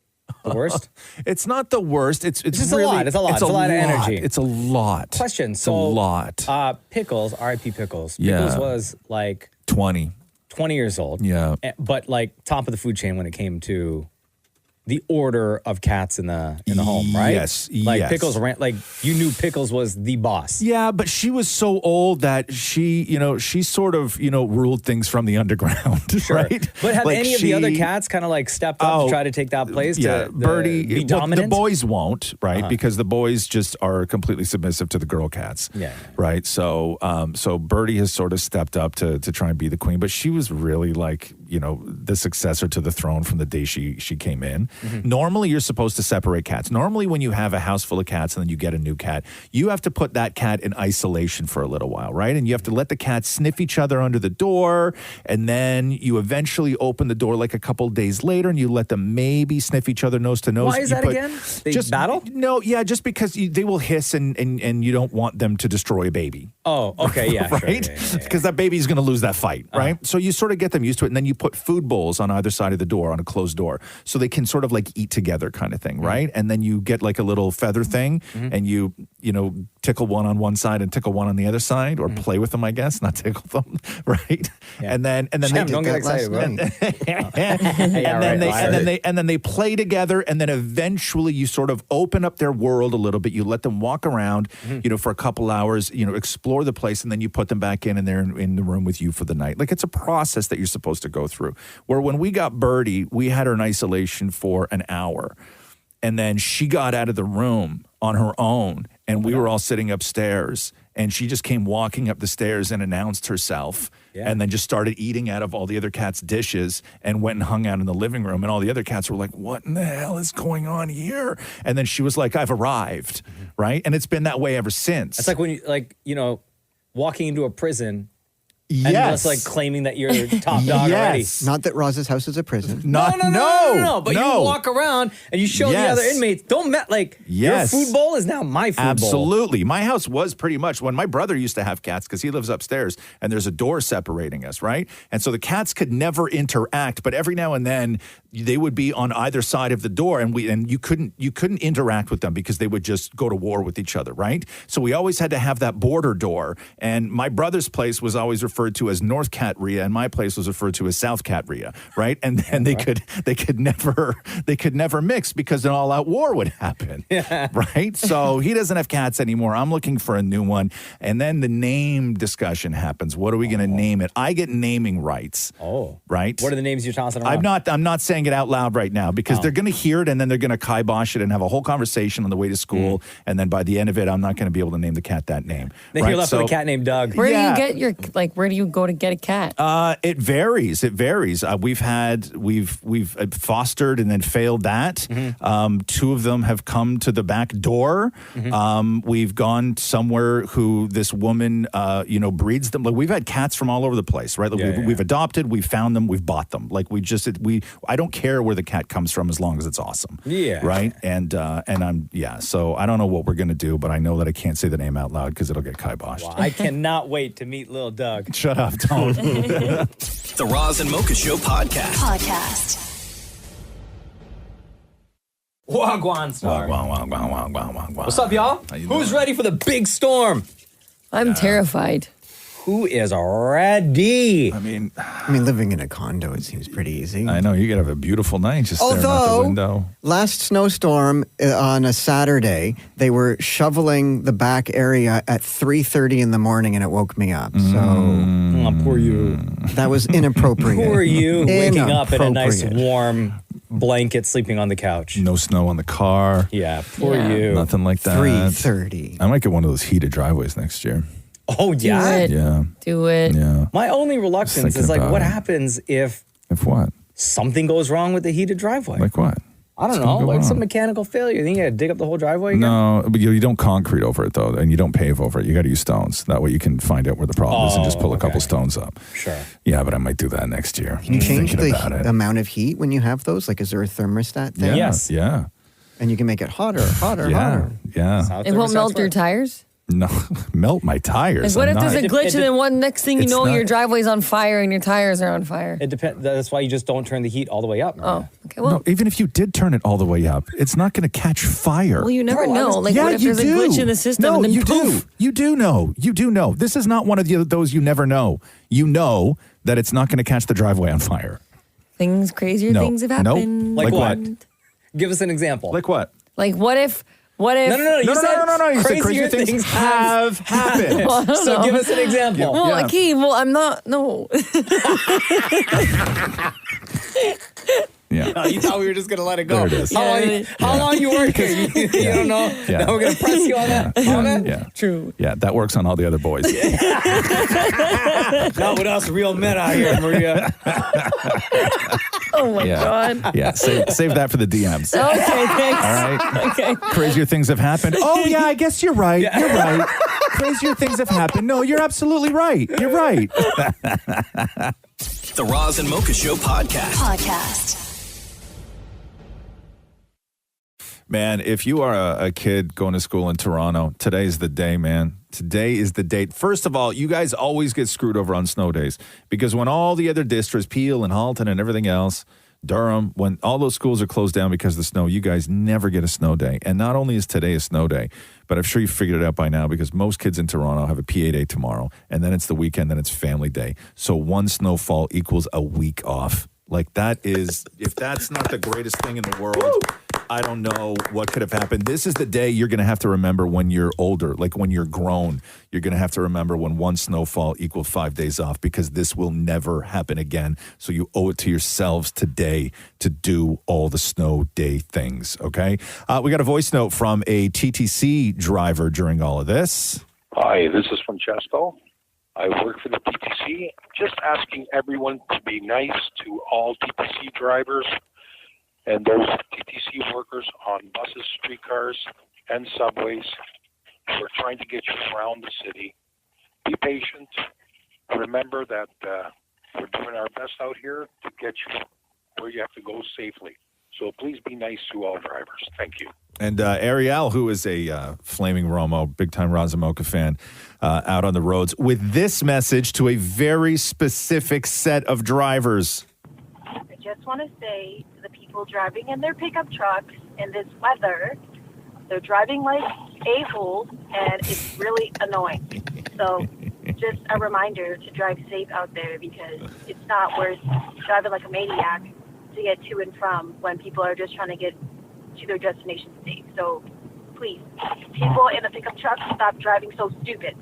the worst. It's not the worst. It's just really, a lot. It's a lot. It's a lot of energy. It's a lot. Question. It's a lot. Pickles, R.I.P. Pickles. Yeah. Pickles was like 20 years old. Yeah. But like top of the food chain when it came to the order of cats in the home, right? Yes, Like yes. Pickles ran, like you knew Pickles was the boss. Yeah, but she was so old that she sort of, ruled things from the underground, right? But have Like any of the other cats kind of like stepped up to try to take that place? Birdie, be well, dominant. the boys won't, right? Uh-huh. Because the boys just are completely submissive to the girl cats. Yeah. Right. So Birdie has sort of stepped up to try and be the queen, but she was really like, the successor to the throne from the day she came in. Mm-hmm. Normally, you're supposed to separate cats. Normally, when you have a house full of cats and then you get a new cat, you have to put that cat in isolation for a little while, right? And you have to let the cats sniff each other under the door, and then you eventually open the door like a couple days later, and you let them maybe sniff each other nose to nose. Why is You that again? They battle? No, yeah, just because they will hiss and you don't want them to destroy a baby. Oh, okay, yeah, sure, right? yeah. Because that baby's going to lose that fight, right? So you sort of get them used to it, and then you put food bowls on either side of the door, on a closed door, so they can sort of like eat together kind of thing, right? And then you get like a little feather thing, and you tickle one on one side and tickle one on the other side, or play with them, I guess, not tickle them, right? Yeah. And then Shem, they don't get excited, bro. and then they play together, and then eventually you sort of open up their world a little bit. You let them walk around, for a couple hours, explore the place, and then you put them back in, and they're in the room with you for the night. Like, it's a process that you're supposed to go through. Where when we got Birdie, we had her in isolation for an hour, and then she got out of the room on her own, and we were all sitting upstairs, and she just came walking up the stairs and announced herself. Yeah. And then just started eating out of all the other cats' dishes and went and hung out in the living room. And all the other cats were like, what in the hell is going on here? And then she was like, I've arrived, right? And it's been that way ever since. It's like when you, walking into a prison. Yes. And just like claiming that you're top dog already. Not that Roz's house is a prison. No. But you walk around and you show the other inmates, your food bowl is now my food bowl. Absolutely. My house was pretty much when my brother used to have cats, because he lives upstairs and there's a door separating us, right? And so the cats could never interact, but every now and then they would be on either side of the door, and you couldn't interact with them because they would just go to war with each other, right? So we always had to have that border door, and my brother's place was always referred to as North Cat Ria, and my place was referred to as South Cat Ria, right? And then they could never mix because an all-out war would happen, right? So he doesn't have cats anymore. I'm looking for a new one, and then the name discussion happens. What are we going to name it? I get naming rights. Oh, right. What are the names you're tossing around? I'm not saying it out loud right now because they're going to hear it and then they're going to kibosh it and have a whole conversation on the way to school, and then by the end of it, I'm not going to be able to name the cat that name. Then you're left with a cat named Doug. Where do you get your where do you go to get a cat? It varies. We've fostered and then failed that. Two of them have come to the back door. We've gone somewhere who this woman, breeds them. Like, we've had cats from all over the place, right? Like, we've adopted, we've found them, we've bought them. Like, I don't care where the cat comes from as long as it's awesome. Yeah. Right. So I don't know what we're going to do, but I know that I can't say the name out loud because it'll get kiboshed. Wow, I cannot wait to meet little Doug. Shut up, don't. The Roz and Mocha Show podcast. Wagwan star. Wagwan. What's up, y'all? Who's ready for the big storm? I'm terrified. Who is ready? I mean, living in a condo, it seems pretty easy. I know. You could have a beautiful night just staring out the window. Last snowstorm on a Saturday, they were shoveling the back area at 3:30 in the morning, and it woke me up. So, poor you. That was inappropriate. Poor you waking up in a nice warm blanket, sleeping on the couch. No snow on the car. Yeah, poor you. Nothing like that. 3:30. I might get one of those heated driveways next year. Oh, yeah? Do it. Yeah. My only reluctance is, what it. happens if what? Something goes wrong with the heated driveway? Like what? I don't know. Like some mechanical failure. You think you got to dig up the whole driveway again? No, but you don't concrete over it, though, and you don't pave over it. You got to use stones. That way you can find out where the problem is and just pull a couple stones up. Sure. Yeah, but I might do that next year. Can you change the amount of heat when you have those? Like, is there a thermostat there? Yes. Yeah. And you can make it hotter. Yeah. It won't melt your tires? No, melt my tires. Like, what if there's a glitch and then one next thing you know, your driveway's on fire and your tires are on fire? It depends. That's why you just don't turn the heat all the way up. Oh, okay. Well, no, even if you did turn it all the way up, it's not going to catch fire. Well, you never know. Like, what if there's a glitch in the system? No, and then you poof? do. You do know. You do know. This is not one of those you never know. You know that it's not going to catch the driveway on fire. Crazier things have happened. Nope. Like what? Give us an example. Like what? Like, what if? No. You said crazier things have happened. So give us an example. Well, okay. Well, I'm not. No. Yeah. You thought we were just going to let it go. There it is. How long you working? You don't know. Yeah. Now we're going to press you on that. comment? Yeah. True. Yeah, that works on all the other boys. Not with us real men out here, Maria. Oh my God. Yeah, save that for the DMs. Okay, thanks. All right. Okay. Crazier things have happened. Oh, yeah, I guess you're right. Yeah. You're right. Crazier things have happened. No, you're absolutely right. You're right. The Roz and Mocha Show podcast. Man, if you are a kid going to school in Toronto, today's the day, man. Today is the date. First of all, you guys always get screwed over on snow days because when all the other districts, Peel and Halton and everything else, Durham, when all those schools are closed down because of the snow, you guys never get a snow day. And not only is today a snow day, but I'm sure you figured it out by now because most kids in Toronto have a PA day tomorrow, and then it's the weekend, then it's family day. So one snowfall equals a week off. Like that is, if that's not the greatest thing in the world, I don't know what could have happened. This is the day you're going to have to remember when you're older, like when you're grown. You're going to have to remember when one snowfall equaled 5 days off because this will never happen again. So you owe it to yourselves today to do all the snow day things, okay? We got a voice note from a TTC driver during all of this. Hi, this is Francesco. I work for the TTC. Just asking everyone to be nice to all TTC drivers and those TTC workers on buses, streetcars, and subways. We're trying to get you around the city. Be patient. Remember that we're doing our best out here to get you where you have to go safely. So please be nice to all drivers. Thank you. And Ariel, who is a flaming Romo, big-time Roz and Mocha fan, out on the roads, with this message to a very specific set of drivers. I just want to say to the people driving in their pickup trucks in this weather, they're driving like a-holes, and it's really annoying. So just a reminder to drive safe out there because it's not worth driving like a maniac to get to and from when people are just trying to get to their destination safe. So please, people in the pickup truck, stop driving so stupid.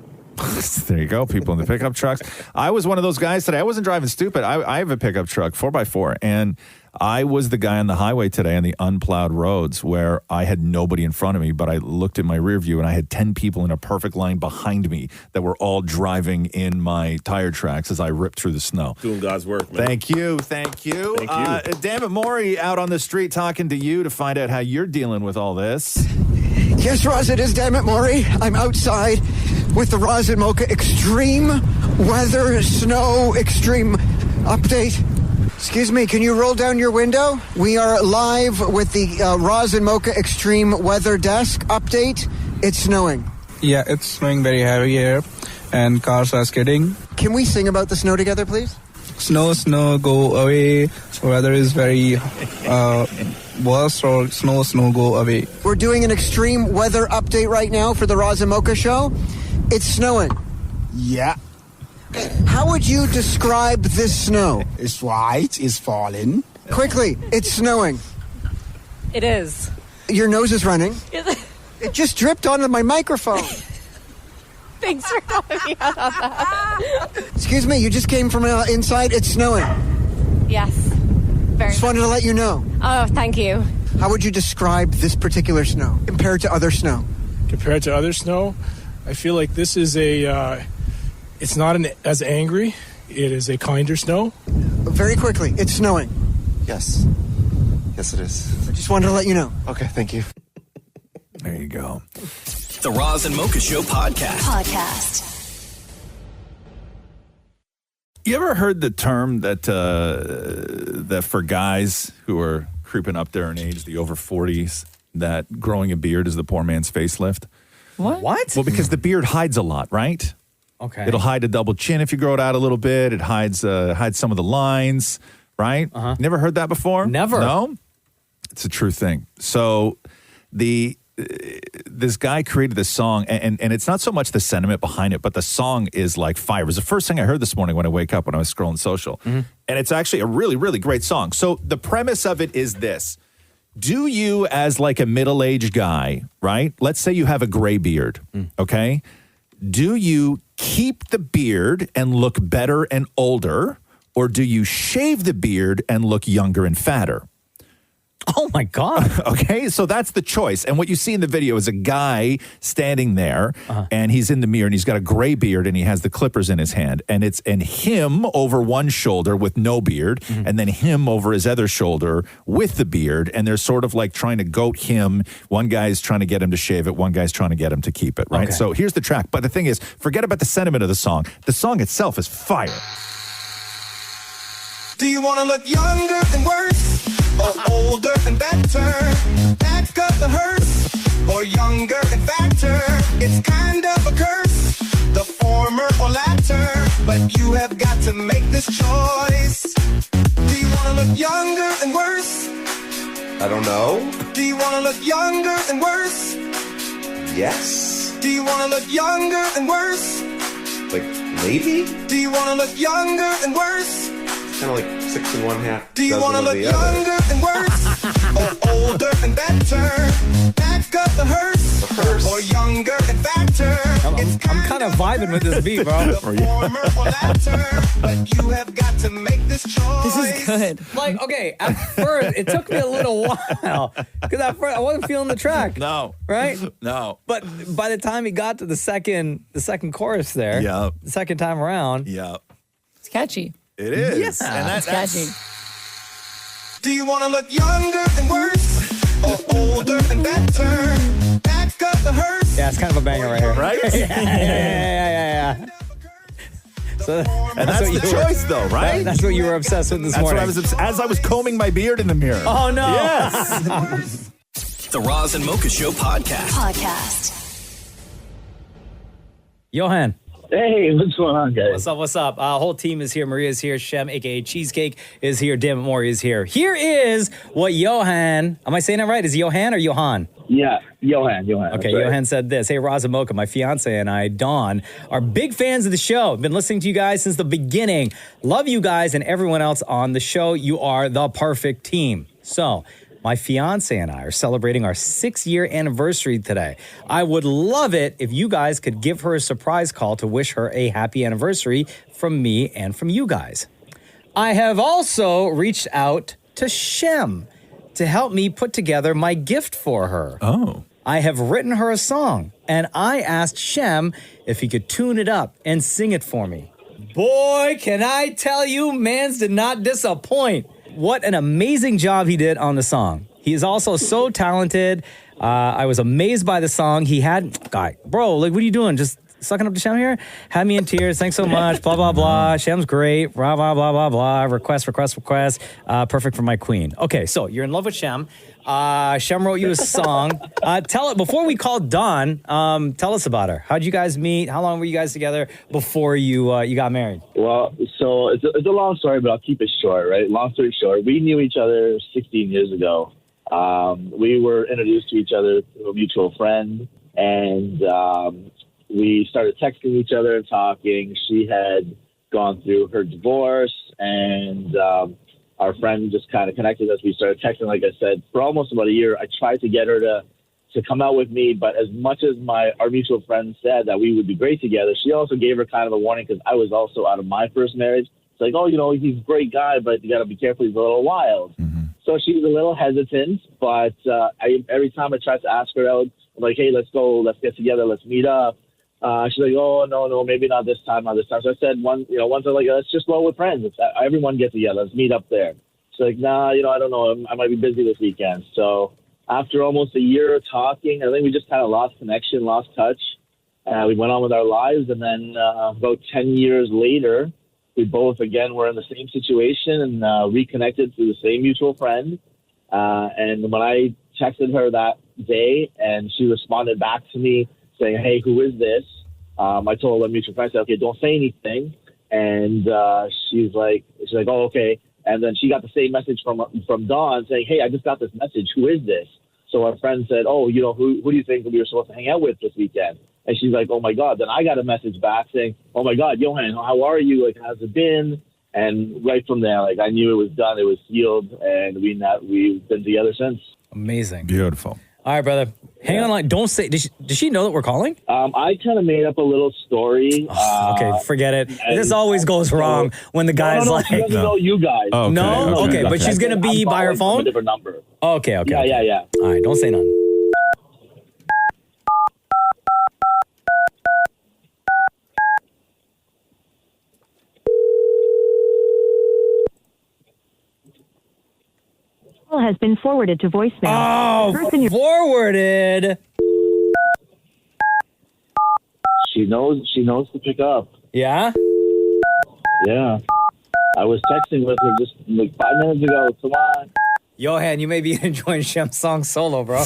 There you go, people in the pickup trucks. I was one of those guys today. I wasn't driving stupid. I have a pickup truck, 4x4, and I was the guy on the highway today on the unplowed roads where I had nobody in front of me, but I looked in my rear view and I had 10 people in a perfect line behind me that were all driving in my tire tracks as I ripped through the snow. Doing God's work, man. Thank you. Damn it, Maury out on the street talking to you to find out how you're dealing with all this. Yes, Roz, it is Damn It Maury. I'm outside with the Roz and Mocha Extreme Weather Snow Extreme Update. Excuse me, can you roll down your window? We are live with the Roz and Mocha Extreme Weather Desk Update. It's snowing. Yeah, it's snowing very heavy here, and cars are skidding. Can we sing about the snow together, please? Snow, snow, go away. Weather is very worse, or snow, snow, go away. We're doing an extreme weather update right now for the Roz and Mocha Show. It's snowing. Yeah. How would you describe this snow? It's white, it's falling. Quickly, it's snowing. It is. Your nose is running. It just dripped onto my microphone. Thanks for calling me out on that. Excuse me, you just came from inside. It's snowing. Yes. Just wanted to let you know. Oh, thank you. How would you describe this particular snow compared to other snow? Compared to other snow, I feel like this is it's not as angry. It is a kinder snow. Very quickly, it's snowing. Yes. Yes, it is. I just wanted to let you know. Okay, thank you. There you go. The Roz and Mocha Show podcast. You ever heard the term that for guys who are creeping up there in age, the over 40s, that growing a beard is the poor man's facelift? What? Well, because the beard hides a lot, right? Okay. It'll hide a double chin if you grow it out a little bit. It hides some of the lines, right? Uh-huh. Never heard that before? Never. No? It's a true thing. So this guy created this song, and it's not so much the sentiment behind it, but the song is like fire. It was the first thing I heard this morning when I wake up when I was scrolling social. Mm-hmm. And it's actually a really, really great song. So the premise of it is this. Do you, as like a middle-aged guy, right? Let's say you have a gray beard, okay? Do you keep the beard and look better and older, or do you shave the beard and look younger and fatter? Oh, my God. Okay, so that's the choice. And what you see in the video is a guy standing there, and he's in the mirror, and he's got a gray beard, and he has the clippers in his hand. And it's him over one shoulder with no beard, and then him over his other shoulder with the beard. And they're sort of like trying to goat him. One guy's trying to get him to shave it. One guy's trying to get him to keep it, right? Okay. So here's the track. But the thing is, forget about the sentiment of the song. The song itself is fire. Do you want to look younger and worse, or older and better? Back up the hearse, or younger and fatter? It's kind of a curse, the former or latter, but you have got to make this choice. Do you want to look younger and worse? I don't know. Do you want to look younger and worse? Yes. Do you want to look younger and worse? Like, maybe? Do you want to look younger and worse? Kind of like 6 1/2. Do you want to look younger and worse, or older and better? Back up the hearse, or younger and fatter? I'm kind of vibing with this beat, bro. The former or latter, but you have got to make this choice. This is good. Like, okay, at first, it took me a little while, because at first, I wasn't feeling the track. No. Right? No. But by the time he got to the second chorus there, the second time around, It's catchy. It is. Yeah. And It's catchy. Do you want to look younger and worse, or older and better? Back up the hearse. Yeah, it's kind of a banger right here. Right? yeah. So And that's the choice, though, right? That's what you were obsessed with this morning. That's what as I was combing my beard in the mirror. Oh, no. Yes. The Roz and Mocha Show podcast. Johan. Hey, what's going on, guys? What's up? Whole team is here. Maria's here. Shem, a.k.a. Cheesecake, is here. Damn it, Maury is here. Here is what Johan, am I saying it right? Is it Johan or Johan? Yeah, Johan. Okay, right. Johan said this. Hey, Roz and Mocha, my fiance and I, Dawn, are big fans of the show. Been listening to you guys since the beginning. Love you guys and everyone else on the show. You are the perfect team. So, my fiance and I are celebrating our 6-year anniversary today. I would love it if you guys could give her a surprise call to wish her a happy anniversary from me and from you guys. I have also reached out to Shem to help me put together my gift for her. Oh. I have written her a song, and I asked Shem if he could tune it up and sing it for me. Boy, can I tell you, mans did not disappoint. What an amazing job he did on the song. He is also so talented. I was amazed by the song. He had, bro, like, what are you doing? Just sucking up to Shem here? Had me in tears. Thanks so much. Blah, blah, blah. Shem's great. Blah, blah, blah, blah, blah. Request. Perfect for my queen. Okay, so you're in love with Shem. Shem wrote you a song. Before we called Dawn, tell us about her. How'd you guys meet? How long were you guys together before you got married? Well, so it's a long story, but I'll keep it short, right? Long story short, we knew each other 16 years ago. We were introduced to each other through a mutual friend, and we started texting each other and talking. She had gone through her divorce, and our friend just kind of connected us. We started texting, like I said, for almost about a year. I tried to get her to come out with me, but as much as our mutual friend said that we would be great together, she also gave her kind of a warning because I was also out of my first marriage. It's like, oh, he's a great guy, but you got to be careful. He's a little wild. So she was a little hesitant, but every time I tried to ask her out, I'm like, hey, let's go, let's get together, let's meet up. She's like, oh, no, maybe not this time. So I said, once I'm like, let's just go with friends. Everyone get together, let's meet up there. She's like, nah, I don't know, I might be busy this weekend. So after almost a year of talking, I think we just kind of lost connection, lost touch. We went on with our lives, and then about 10 years later, we both, again, were in the same situation and reconnected through the same mutual friend. And when I texted her that day, and she responded back to me saying, hey, who is this? I told her mutual friend, I said, okay, don't say anything. And she's like, oh, okay. And then she got the same message from Dawn saying, hey, I just got this message. Who is this? So our friend said, oh, who do you think we were supposed to hang out with this weekend? And she's like, oh, my God. Then I got a message back saying, oh, my God, Johan, how are you? Like, how's it been? And right from there, like, I knew it was done. It was sealed. And we've been together since. Amazing. Beautiful. All right, brother. Hang on the line. Don't say. Does she know that we're calling? I kind of made up a little story. Okay, forget it. This always goes wrong when the guy's no, like, she doesn't know you guys. Oh, okay, no, okay, but she's gonna be I'm by her calling from phone. a different number. Okay. Yeah. All right, don't say nothing. Call has been forwarded to voicemail. Oh, forwarded. She knows to pick up. Yeah? Yeah. I was texting with her just like 5 minutes ago. Come on. Johan, you may be enjoying Shem's song solo, bro.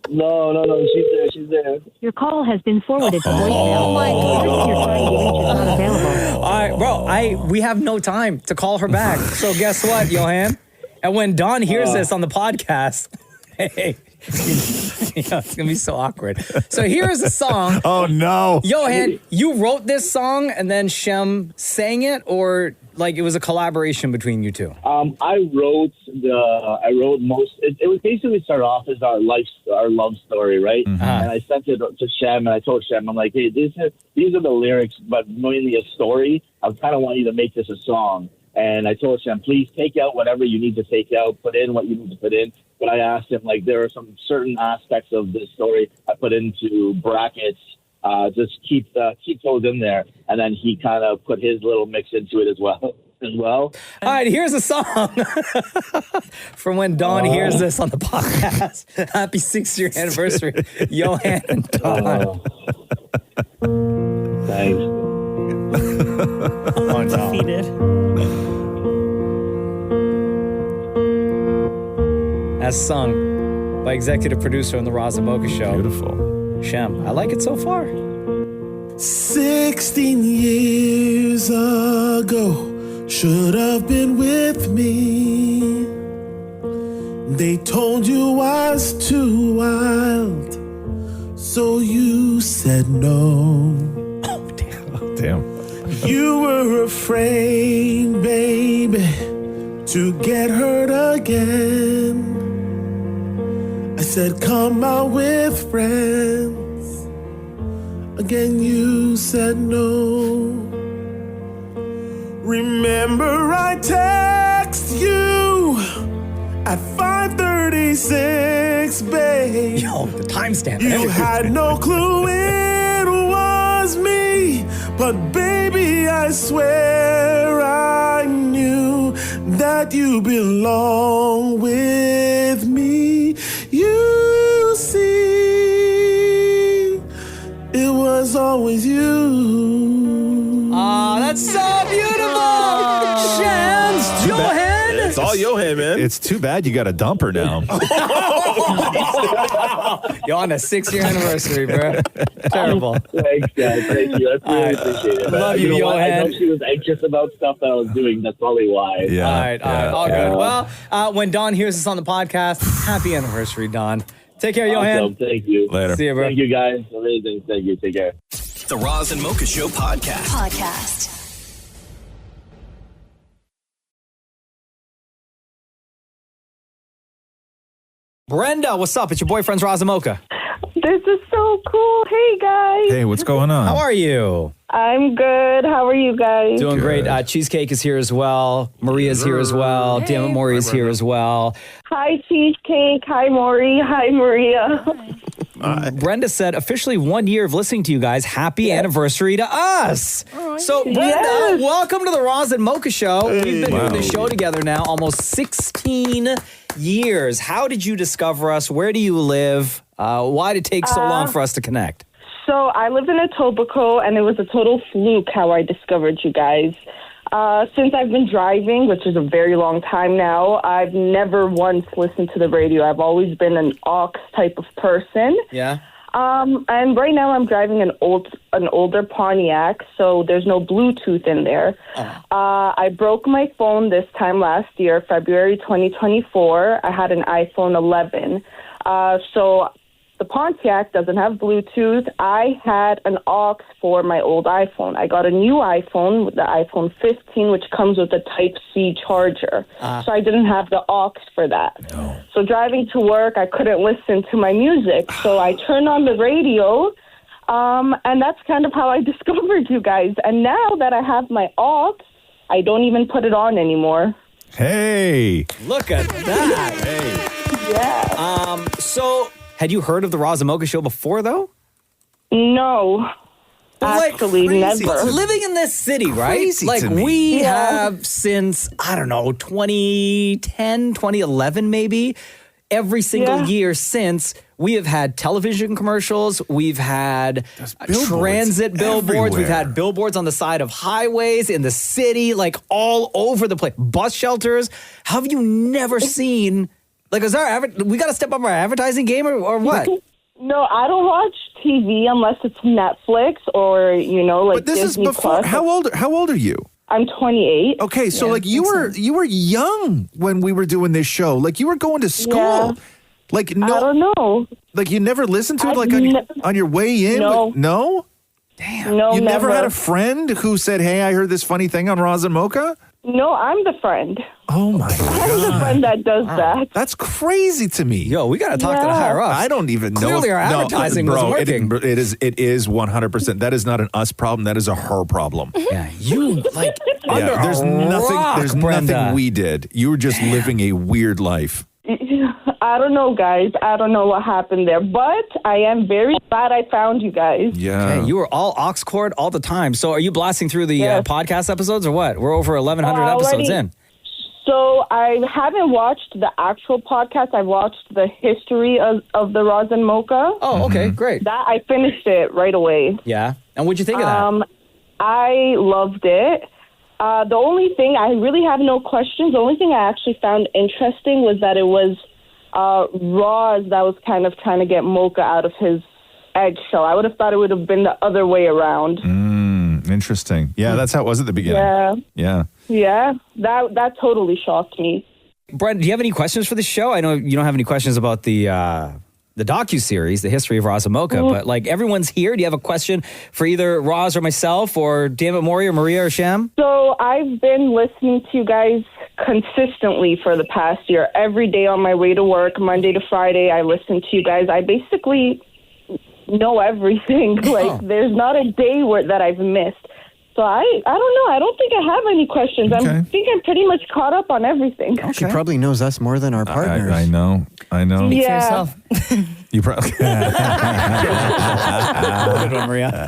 No. She's there. Your call has been forwarded to voicemail. Oh my God. You're trying to reach is not available. All right, bro, we have no time to call her back. So guess what, Johan? And when Don hears this on the podcast, hey, it's going to be so awkward. So here's a song. Oh, no. Johan, you wrote this song and then Shem sang it, or like it was a collaboration between you two? I wrote most. It was basically started off as our love story, right? Mm-hmm. And I sent it to Shem, and I told Shem, I'm like, hey, these are the lyrics, but mainly a story. I kind of want you to make this a song. And I told Shem, please take out whatever you need to take out, put in what you need to put in. But I asked him, like, there are some certain aspects of this story I put into brackets. Just keep those in there. And then he kind of put his little mix into it as well. All right, here's a song from when Dawn hears this on the podcast. Happy 6-year anniversary, Johan and Dawn. Thanks. Undefeated. As sung by executive producer on the Roz and Mocha Show. Beautiful. Shem, I like it so far. 16 years ago, should have been with me. They told you I was too wild, so you said no. Oh, damn. You were afraid, baby, to get hurt again. I said, come out with friends. Again, you said no. Remember, I text you at 5:36, babe. Yo, the timestamp. You had no clue it was me, but baby, I swear I knew that you belong with me. You see, it was always you. Oh, that's so beautiful. Shams, Johan. It's all Johan, man. It's too bad you got a dumper now. You're on a 6-year anniversary, bro. Terrible. Thanks, guys. Thank you. I really appreciate it. Love you, know what? I Johan. know she was anxious about stuff that I was doing. That's probably why. All right, all good. Well, when Dawn hears us on the podcast, happy anniversary, Dawn. Take care, Johan. Awesome. Thank you. Later. See you, bro. Thank you, guys. Amazing. Thank you. Take care. The Roz and Mocha Show podcast. Brenda, what's up? It's your boyfriend's Roz and Mocha. This is so cool. Hey, guys. Hey, what's going on? How are you? I'm good. How are you guys? Doing great. Cheesecake is here as well. Maria's here as well. Dammit Maury is here as well. Hi, Cheesecake. Hi, Maury. Hi, Maria. Brenda said, officially 1 year of listening to you guys. Happy anniversary to us. So, Brenda, welcome to the Roz and Mocha Show. We've been doing this show together now almost 16 years. How did you discover us? Where do you live? Why did it take so long for us to connect? So I live in Etobicoke, and it was a total fluke how I discovered you guys. Since I've been driving, which is a very long time now, I've never once listened to the radio. I've always been an aux type of person. Yeah. And right now I'm driving an older Pontiac, so there's no Bluetooth in there. I broke my phone this time last year, February 2024. I had an iPhone 11. So The Pontiac doesn't have Bluetooth. I had an aux for my old iPhone. I got a new iPhone, the iPhone 15, which comes with a Type-C charger. So I didn't have the aux for that. No. So driving to work, I couldn't listen to my music. So I turned on the radio, and that's kind of how I discovered you guys. And now that I have my aux, I don't even put it on anymore. Hey. Look at that. Hey. Yeah. So, had you heard of the Roz and Mocha show before, though? No. Actually, never. But living in this city, right? Crazy Like, to me. we have since, I don't know, 2010, 2011 maybe, every single year since, we have had television commercials, we've had transit billboards, everywhere. we've had billboards on the side of highways in the city, like all over the place, bus shelters. How have you never seen, like, is our we got to step up our advertising game or what? No, I don't watch TV unless it's Netflix or, like But this Disney is before. Plus. How old are you? I'm 28. Okay, so like you were young when we were doing this show. Like you were going to school. Yeah. Like no, I don't know. Like you never listened to it like on your way in? No. No? Damn. No, You never had never. a friend who said, "Hey, I heard this funny thing on Roz and Mocha"? No, I'm the friend. Oh my I'm the friend that does that. That's crazy to me. Yo, we got to talk to the higher ups. I don't even know. Clearly our advertising was working. It is 100%. That is not an us problem. That is a her problem. Yeah, you like under there's a nothing. rock, There's Brenda. nothing we did. You were just living a weird life. I don't know, guys. I don't know what happened there, but I am very glad I found you guys. Yeah. Okay, you were all aux cord all the time. So are you blasting through the podcast episodes or what? We're over 1,100 episodes in. So I haven't watched the actual podcast. I've watched the history of the Roz and Mocha. Oh, okay, great. That I finished it right away. Yeah. And what'd you think of that? I loved it. The only thing, I really have no questions. The only thing I actually found interesting was that it was Roz that was kind of trying to get Mocha out of his eggshell. I would have thought it would have been the other way around. Interesting. Yeah, that's how it was at the beginning. Yeah. Yeah. That totally shocked me. Brent, do you have any questions for the show? I know you don't have any questions about the docuseries, The History of Roz and Mocha, but like everyone's here. Do you have a question for either Roz or myself or Dammit Maury or Maria or Sham? So I've been listening to you guys consistently for the past year. Every day on my way to work, Monday to Friday, I listen to you guys. I basically know everything. Like there's not a day that I've missed. So I don't know. I don't think I have any questions. I think I'm pretty much caught up on everything. She probably knows us more than our partners. I know. Speak for yourself. You probably. Good one, Maria.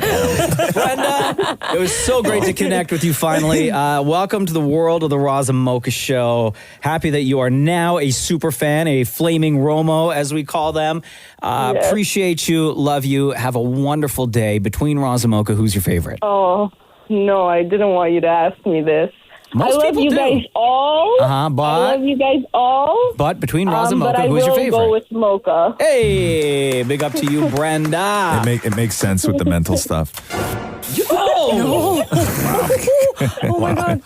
Brenda, it was so great to connect with you finally. Welcome to the world of the Roz and Mocha show. Happy that you are now a super fan, a flaming Romo, as we call them. Appreciate you. Love you. Have a wonderful day. Between Roz and Mocha, who's your favorite? Oh, no, I didn't want you to ask me this. Most I love people you do. guys all. But I love you guys all. But between Roz and but Mocha, I who's your will favorite? go with Mocha. Hey, big up to you, Brenda. It makes sense with the mental stuff. Oh, Oh my God.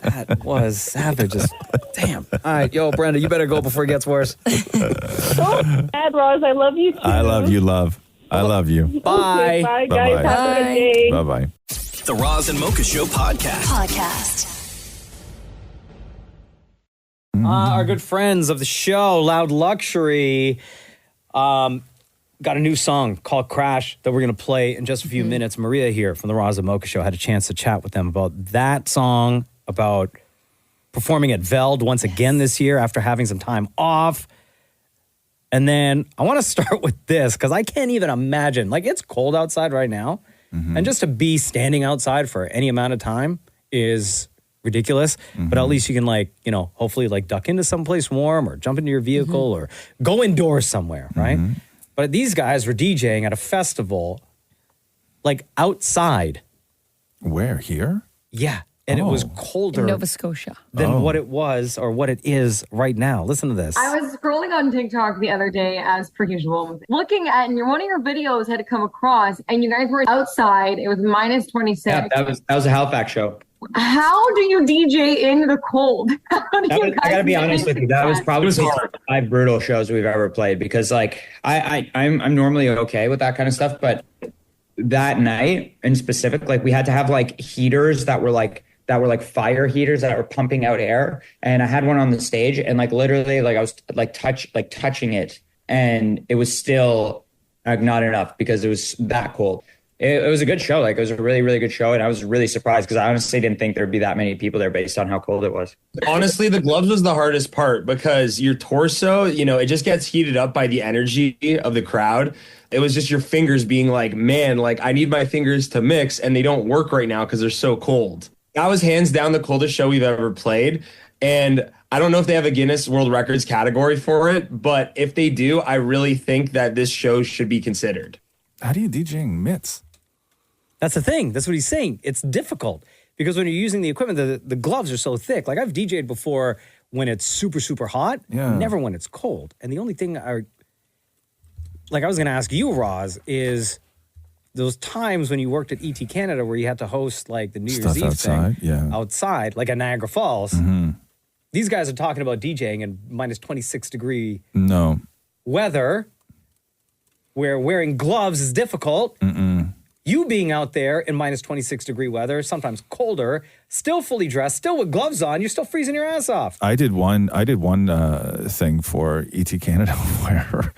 That was savage. Damn. All right, yo, Brenda, you better go before it gets worse. Bad, Roz. I love you too. I love you, love. I love you. Okay, bye, guys. Bye-bye. Have a good day. Bye-bye. The Roz and Mocha Show podcast. Our good friends of the show, Loud Luxury, got a new song called Crash that we're going to play in just a few minutes. Maria here from the Roz and Mocha Show had a chance to chat with them about that song, about performing at Veld once again this year after having some time off. And then I want to start with this because I can't even imagine. Like, it's cold outside right now. And just to be standing outside for any amount of time is ridiculous. But at least you can, like, you know, hopefully like duck into someplace warm or jump into your vehicle or go indoors somewhere, right? But these guys were DJing at a festival, like outside. Where? Here? Yeah. And it was colder In Nova Scotia. than what it was or what it is right now. Listen to this. I was scrolling on TikTok the other day, as per usual, looking at, and one of your videos had come across, and you guys were outside. It was minus 26. Yeah, that was a Halifax show. How do you DJ in the cold? How do you I gotta be guys honest with you. That was probably top 5 brutal shows we've ever played because, like, I'm normally okay with that kind of stuff, but that night in specific, like, we had to have like heaters that were like fire heaters that were pumping out air, and I had one on the stage, and like literally, like I was touching it, and it was still like not enough because it was that cold. It was a good show. Like, it was a really, really good show. And I was really surprised because I honestly didn't think there'd be that many people there based on how cold it was. Honestly, the gloves was the hardest part because your torso, it just gets heated up by the energy of the crowd. It was just your fingers being like, man, like I need my fingers to mix and they don't work right now because they're so cold. That was hands down the coldest show we've ever played. And I don't know if they have a Guinness World Records category for it, but if they do, I really think that this show should be considered. How do you DJing mitts? That's the thing. That's what he's saying. It's difficult because when you're using the equipment, the gloves are so thick. Like, I've DJed before when it's super, super hot, never when it's cold. And the only thing I was going to ask you, Roz, is those times when you worked at ET Canada where you had to host like the New Year's Eve outside, thing outside, like at Niagara Falls. Mm-hmm. These guys are talking about DJing in minus 26 degree weather where wearing gloves is difficult. You being out there in minus 26 degree weather, sometimes colder, still fully dressed, still with gloves on, you're still freezing your ass off. I did one thing for ET Canada where,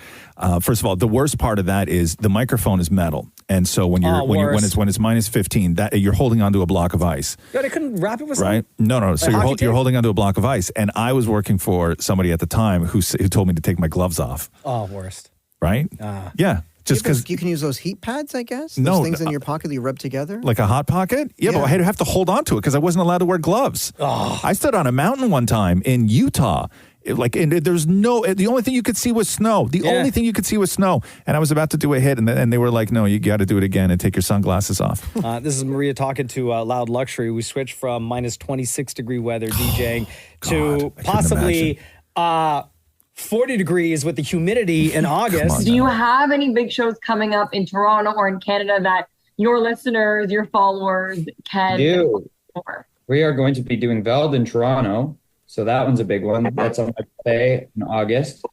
first of all, the worst part of that is the microphone is metal, and so when it's minus 15, that you're holding onto a block of ice. God, I couldn't wrap it with right? No. So you're holding onto a block of ice, and I was working for somebody at the time who told me to take my gloves off. Oh, worst. Right? Yeah. Just because you can use those heat pads, I guess. Those No, things in your pocket that you rub together. like a hot pocket? Yeah, but I had to have to hold on to it because I wasn't allowed to wear gloves. I stood on a mountain one time in Utah. The only thing you could see was snow. Only thing you could see was snow. And I was about to do a hit, and they were like, no, you got to do it again and take your sunglasses off. This is Maria talking to Loud Luxury. We switched from minus 26 degree weather DJing to possibly 40 degrees with the humidity in August. Do you have any big shows coming up in Toronto or in Canada that your listeners, your followers can do? For? We are going to be doing Veld in Toronto. So that one's a big one. That's on my birthday in August.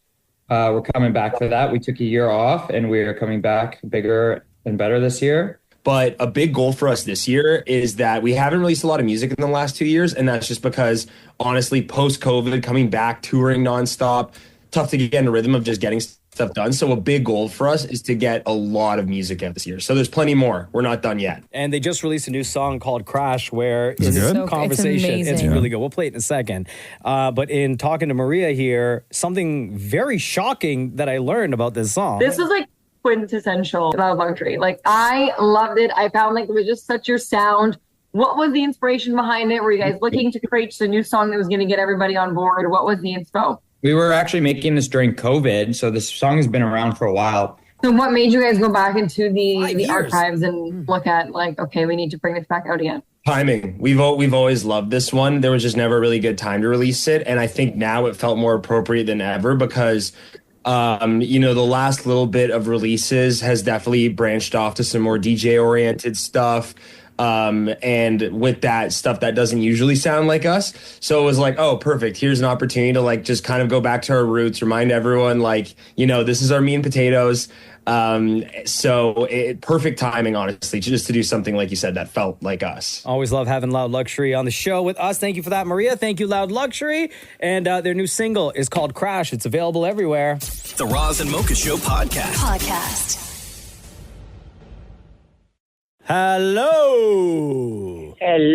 We're coming back for that. We took a year off and we are coming back bigger and better this year. But a big goal for us this year is that we haven't released a lot of music in the last 2 years. And that's just because, honestly, post-COVID, coming back, touring nonstop, tough to get in the rhythm of just getting stuff done. So a big goal for us is to get a lot of music out this year. So there's plenty more. We're not done yet. And they just released a new song called Crash, where it's a conversation. It's really good. We'll play it in a second. But in talking to Maria here, something very shocking that I learned about this song. This is like quintessential Loud Luxury. Like, I loved it. I found like it was just such your sound. What was the inspiration behind it? Were you guys looking to create a new song that was going to get everybody on board? What was the inspo? We were actually making this during COVID, so this song has been around for a while. So what made you guys go back into the archives and look at like, okay, we need to bring this back out again? Timing. We've always loved this one. There was just never a really good time to release it. And I think now it felt more appropriate than ever because, the last little bit of releases has definitely branched off to some more DJ-oriented stuff. And with that stuff that doesn't usually sound like us. So it was like, oh, perfect. Here's an opportunity to like just kind of go back to our roots, remind everyone like, this is our meat and potatoes. Perfect timing, honestly, just to do something, like you said, that felt like us. Always love having Loud Luxury on the show with us. Thank you for that, Maria. Thank you, Loud Luxury. And their new single is called Crash. It's available everywhere. The Roz and Mocha Show podcast. Hello. Calm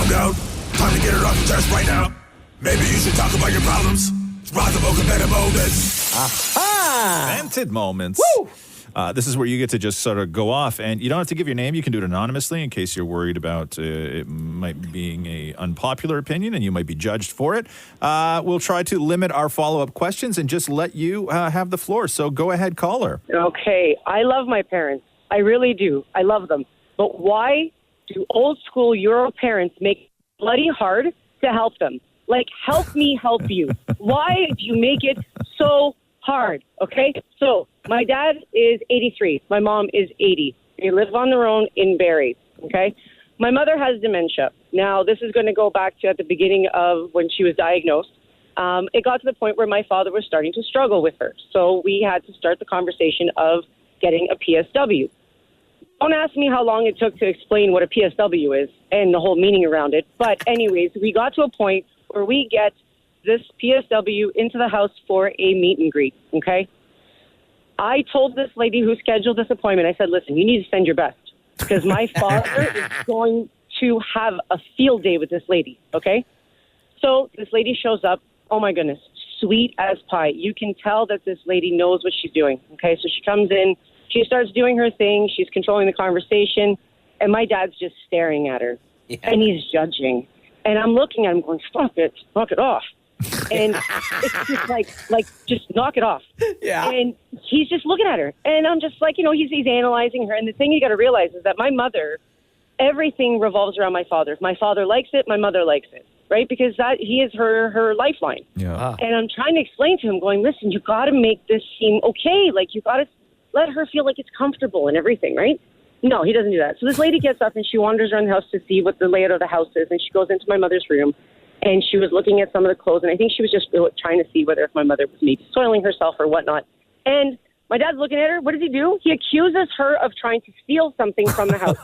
down. Time to get it off your chest right now. Maybe you should talk about your problems. It's Roz and Mocha Better Moments. Aha! Vented moments. Woo! This is where you get to just sort of go off, and you don't have to give your name. You can do it anonymously in case you're worried about it might being a unpopular opinion and you might be judged for it. We'll try to limit our follow-up questions and just let you have the floor. So go ahead, caller. Okay. I love my parents. I really do. I love them. But why do old school Euro parents make it bloody hard to help them? Like, help me help you. Why do you make it so hard? Okay? So, my dad is 83. My mom is 80. They live on their own in Barrie. Okay? my mother has dementia. Now, this is going to go back to at the beginning of when she was diagnosed. It got to the point where my father was starting to struggle with her. So we had to start the conversation of getting a PSW. Don't ask me how long it took to explain what a PSW is and the whole meaning around it. But anyways, we got to a point where we get this PSW into the house for a meet and greet, okay? I told this lady who scheduled this appointment, I said, listen, you need to send your best because my father is going to have a field day with this lady, okay? So this lady shows up. Oh, my goodness, sweet as pie. You can tell that this lady knows what she's doing, okay? So she comes in. She starts doing her thing. She's controlling the conversation. And my dad's just staring at her. Yeah. And he's judging. And I'm looking at him going, stop it. Knock it off. And it's just like, just knock it off. Yeah. And he's just looking at her. And I'm just like, he's analyzing her. And the thing you got to realize is that my mother, everything revolves around my father. If my father likes it, my mother likes it. Right? Because he is her lifeline. Yeah. And I'm trying to explain to him going, listen, you got to make this seem okay. Like you got to let her feel like it's comfortable and everything, right? No, he doesn't do that. So this lady gets up and she wanders around the house to see what the layout of the house is. And she goes into my mother's room and she was looking at some of the clothes. And I think she was just trying to see whether if my mother was maybe soiling herself or whatnot. And my dad's looking at her. What does he do? He accuses her of trying to steal something from the house.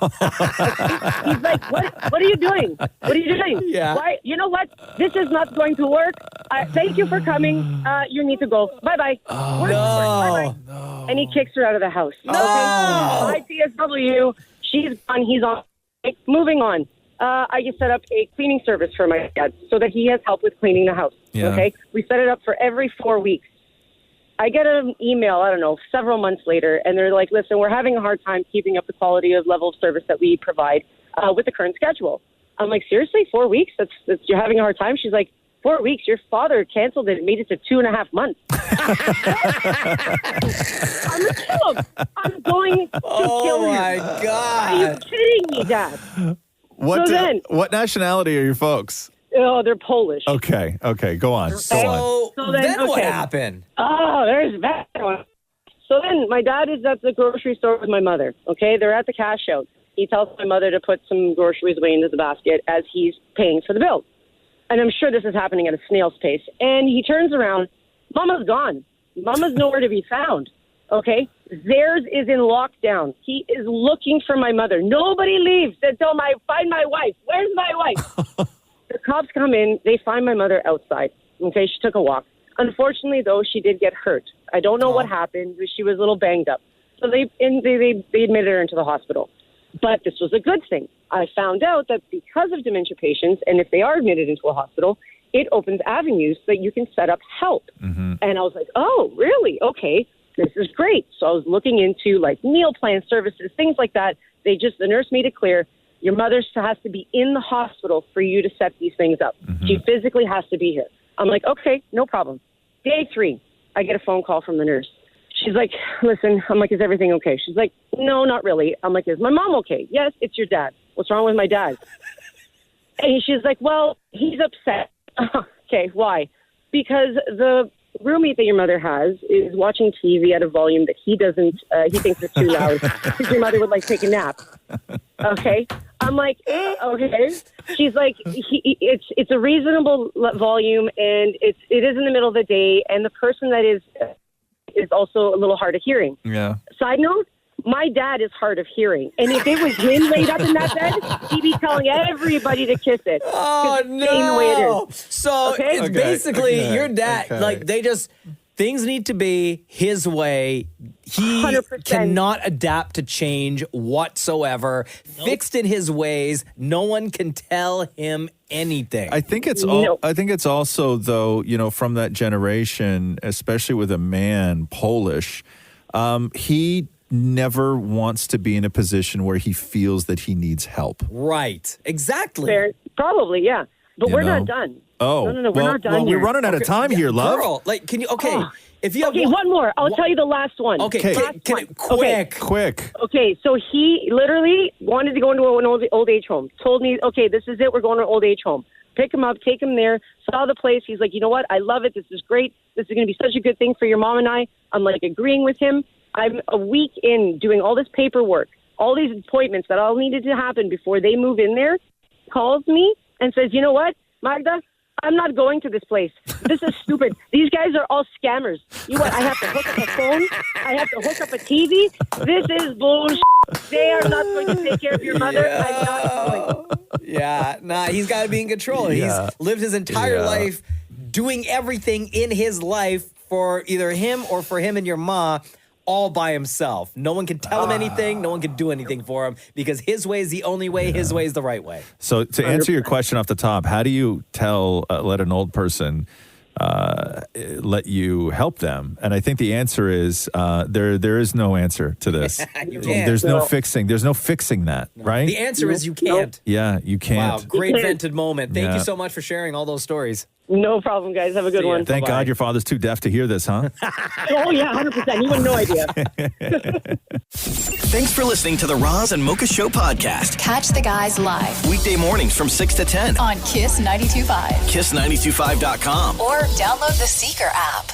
He's like, what are you doing? What are you doing? Yeah. Why? You know what? This is not going to work. Thank you for coming. You need to go. Bye-bye. Oh, Bye-bye. No. And he kicks her out of the house. No. Okay? Bye, PSW. She's gone. He's on. Moving on. I just set up a cleaning service for my dad so that he has help with cleaning the house. Yeah. Okay? We set it up for every 4 weeks. I get an email, I don't know, several months later, and they're like, listen, we're having a hard time keeping up the quality of level of service that we provide with the current schedule. I'm like, seriously, 4 weeks? That's you're having a hard time? She's like, 4 weeks? Your father canceled it and made it to 2.5 months. I'm a killer. I'm going to kill you. Oh, my God. Are you kidding me, Dad? What nationality are your folks? Oh, they're Polish. Okay, go on. So then what okay. happened? Oh, there's that one. So then my dad is at the grocery store with my mother, okay? They're at the cash out. He tells my mother to put some groceries away into the basket as he's paying for the bill. And I'm sure this is happening at a snail's pace. And he turns around. Mama's gone. Mama's nowhere to be found, okay? Theirs is in lockdown. He is looking for my mother. Nobody leaves until I find my wife. Where's my wife? The cops come in. They find my mother outside. Okay, she took a walk. Unfortunately, though, she did get hurt. I don't know what happened. She was a little banged up. So they admitted her into the hospital. But this was a good thing. I found out that because of dementia patients, and if they are admitted into a hospital, it opens avenues that you can set up help. Mm-hmm. And I was like, oh, really? Okay, this is great. So I was looking into like meal plan services, things like that. The nurse made it clear. Your mother has to be in the hospital for you to set these things up. Mm-hmm. She physically has to be here. I'm like, okay, no problem. Day 3, I get a phone call from the nurse. She's like, listen, I'm like, is everything okay? She's like, no, not really. I'm like, is my mom okay? Yes, it's your dad. What's wrong with my dad? And she's like, well, he's upset. Okay, why? Because the roommate that your mother has is watching TV at a volume that he doesn't, he thinks is too loud. Because your mother would like take a nap. Okay. I'm like, okay. She's like, it's a reasonable volume, and it is in the middle of the day, and the person that is also a little hard of hearing. Yeah. Side note, my dad is hard of hearing, and if it was him laid up in that bed, he'd be telling everybody to kiss it. Oh no! Way it is. So Okay? it's basically your dad. Like they just things need to be his way. He 100%. cannot adapt to change whatsoever. Nope. Fixed in his ways. No one can tell him anything. I think it's I think it's also though, from that generation, especially with a man, Polish, he never wants to be in a position where he feels that he needs help. Right. Exactly. Probably, yeah. But we're not done. Oh. No, we're not done. Well, here. we're running out of time here, love. Girl, like, can you, if you have one more. I'll tell you the last one. Okay, quick. Okay, so he literally wanted to go into an old age home. Told me, okay, this is it. We're going to an old age home. Pick him up, take him there, saw the place. He's like, you know what? I love it. This is great. This is going to be such a good thing for your mom and I. I'm like agreeing with him. I'm a week in doing all this paperwork, all these appointments that all needed to happen before they move in there, calls me and says, you know what, Magda, I'm not going to this place. This is stupid. These guys are all scammers. You know what? I have to hook up a phone. I have to hook up a TV. This is bullshit. They are not going to take care of your mother. I'm not going. Yeah, nah, he's got to be in control. Yeah. He's lived his entire Yeah. life doing everything in his life for either him or for him and your ma, all by himself. No one can tell him anything. No one can do anything for him because his way is the only way. His way is the right way. So to answer your question off the top, how do you let an old person let you help them? And I think the answer is there is no answer to this. You can't. There's no fixing. There's no fixing that, right? The answer is you can't. Yeah, you can't. Wow, great vented moment. Thank Yeah. you so much for sharing all those stories. No problem, guys. Have a good one. Thank God your father's too deaf to hear this, huh? Oh, yeah, 100%. You wouldn't no idea. Thanks for listening to the Roz and Mocha Show podcast. Catch the guys live Weekday mornings from 6 to 10. on Kiss 92.5 Kiss925.com. or download the Seeker app.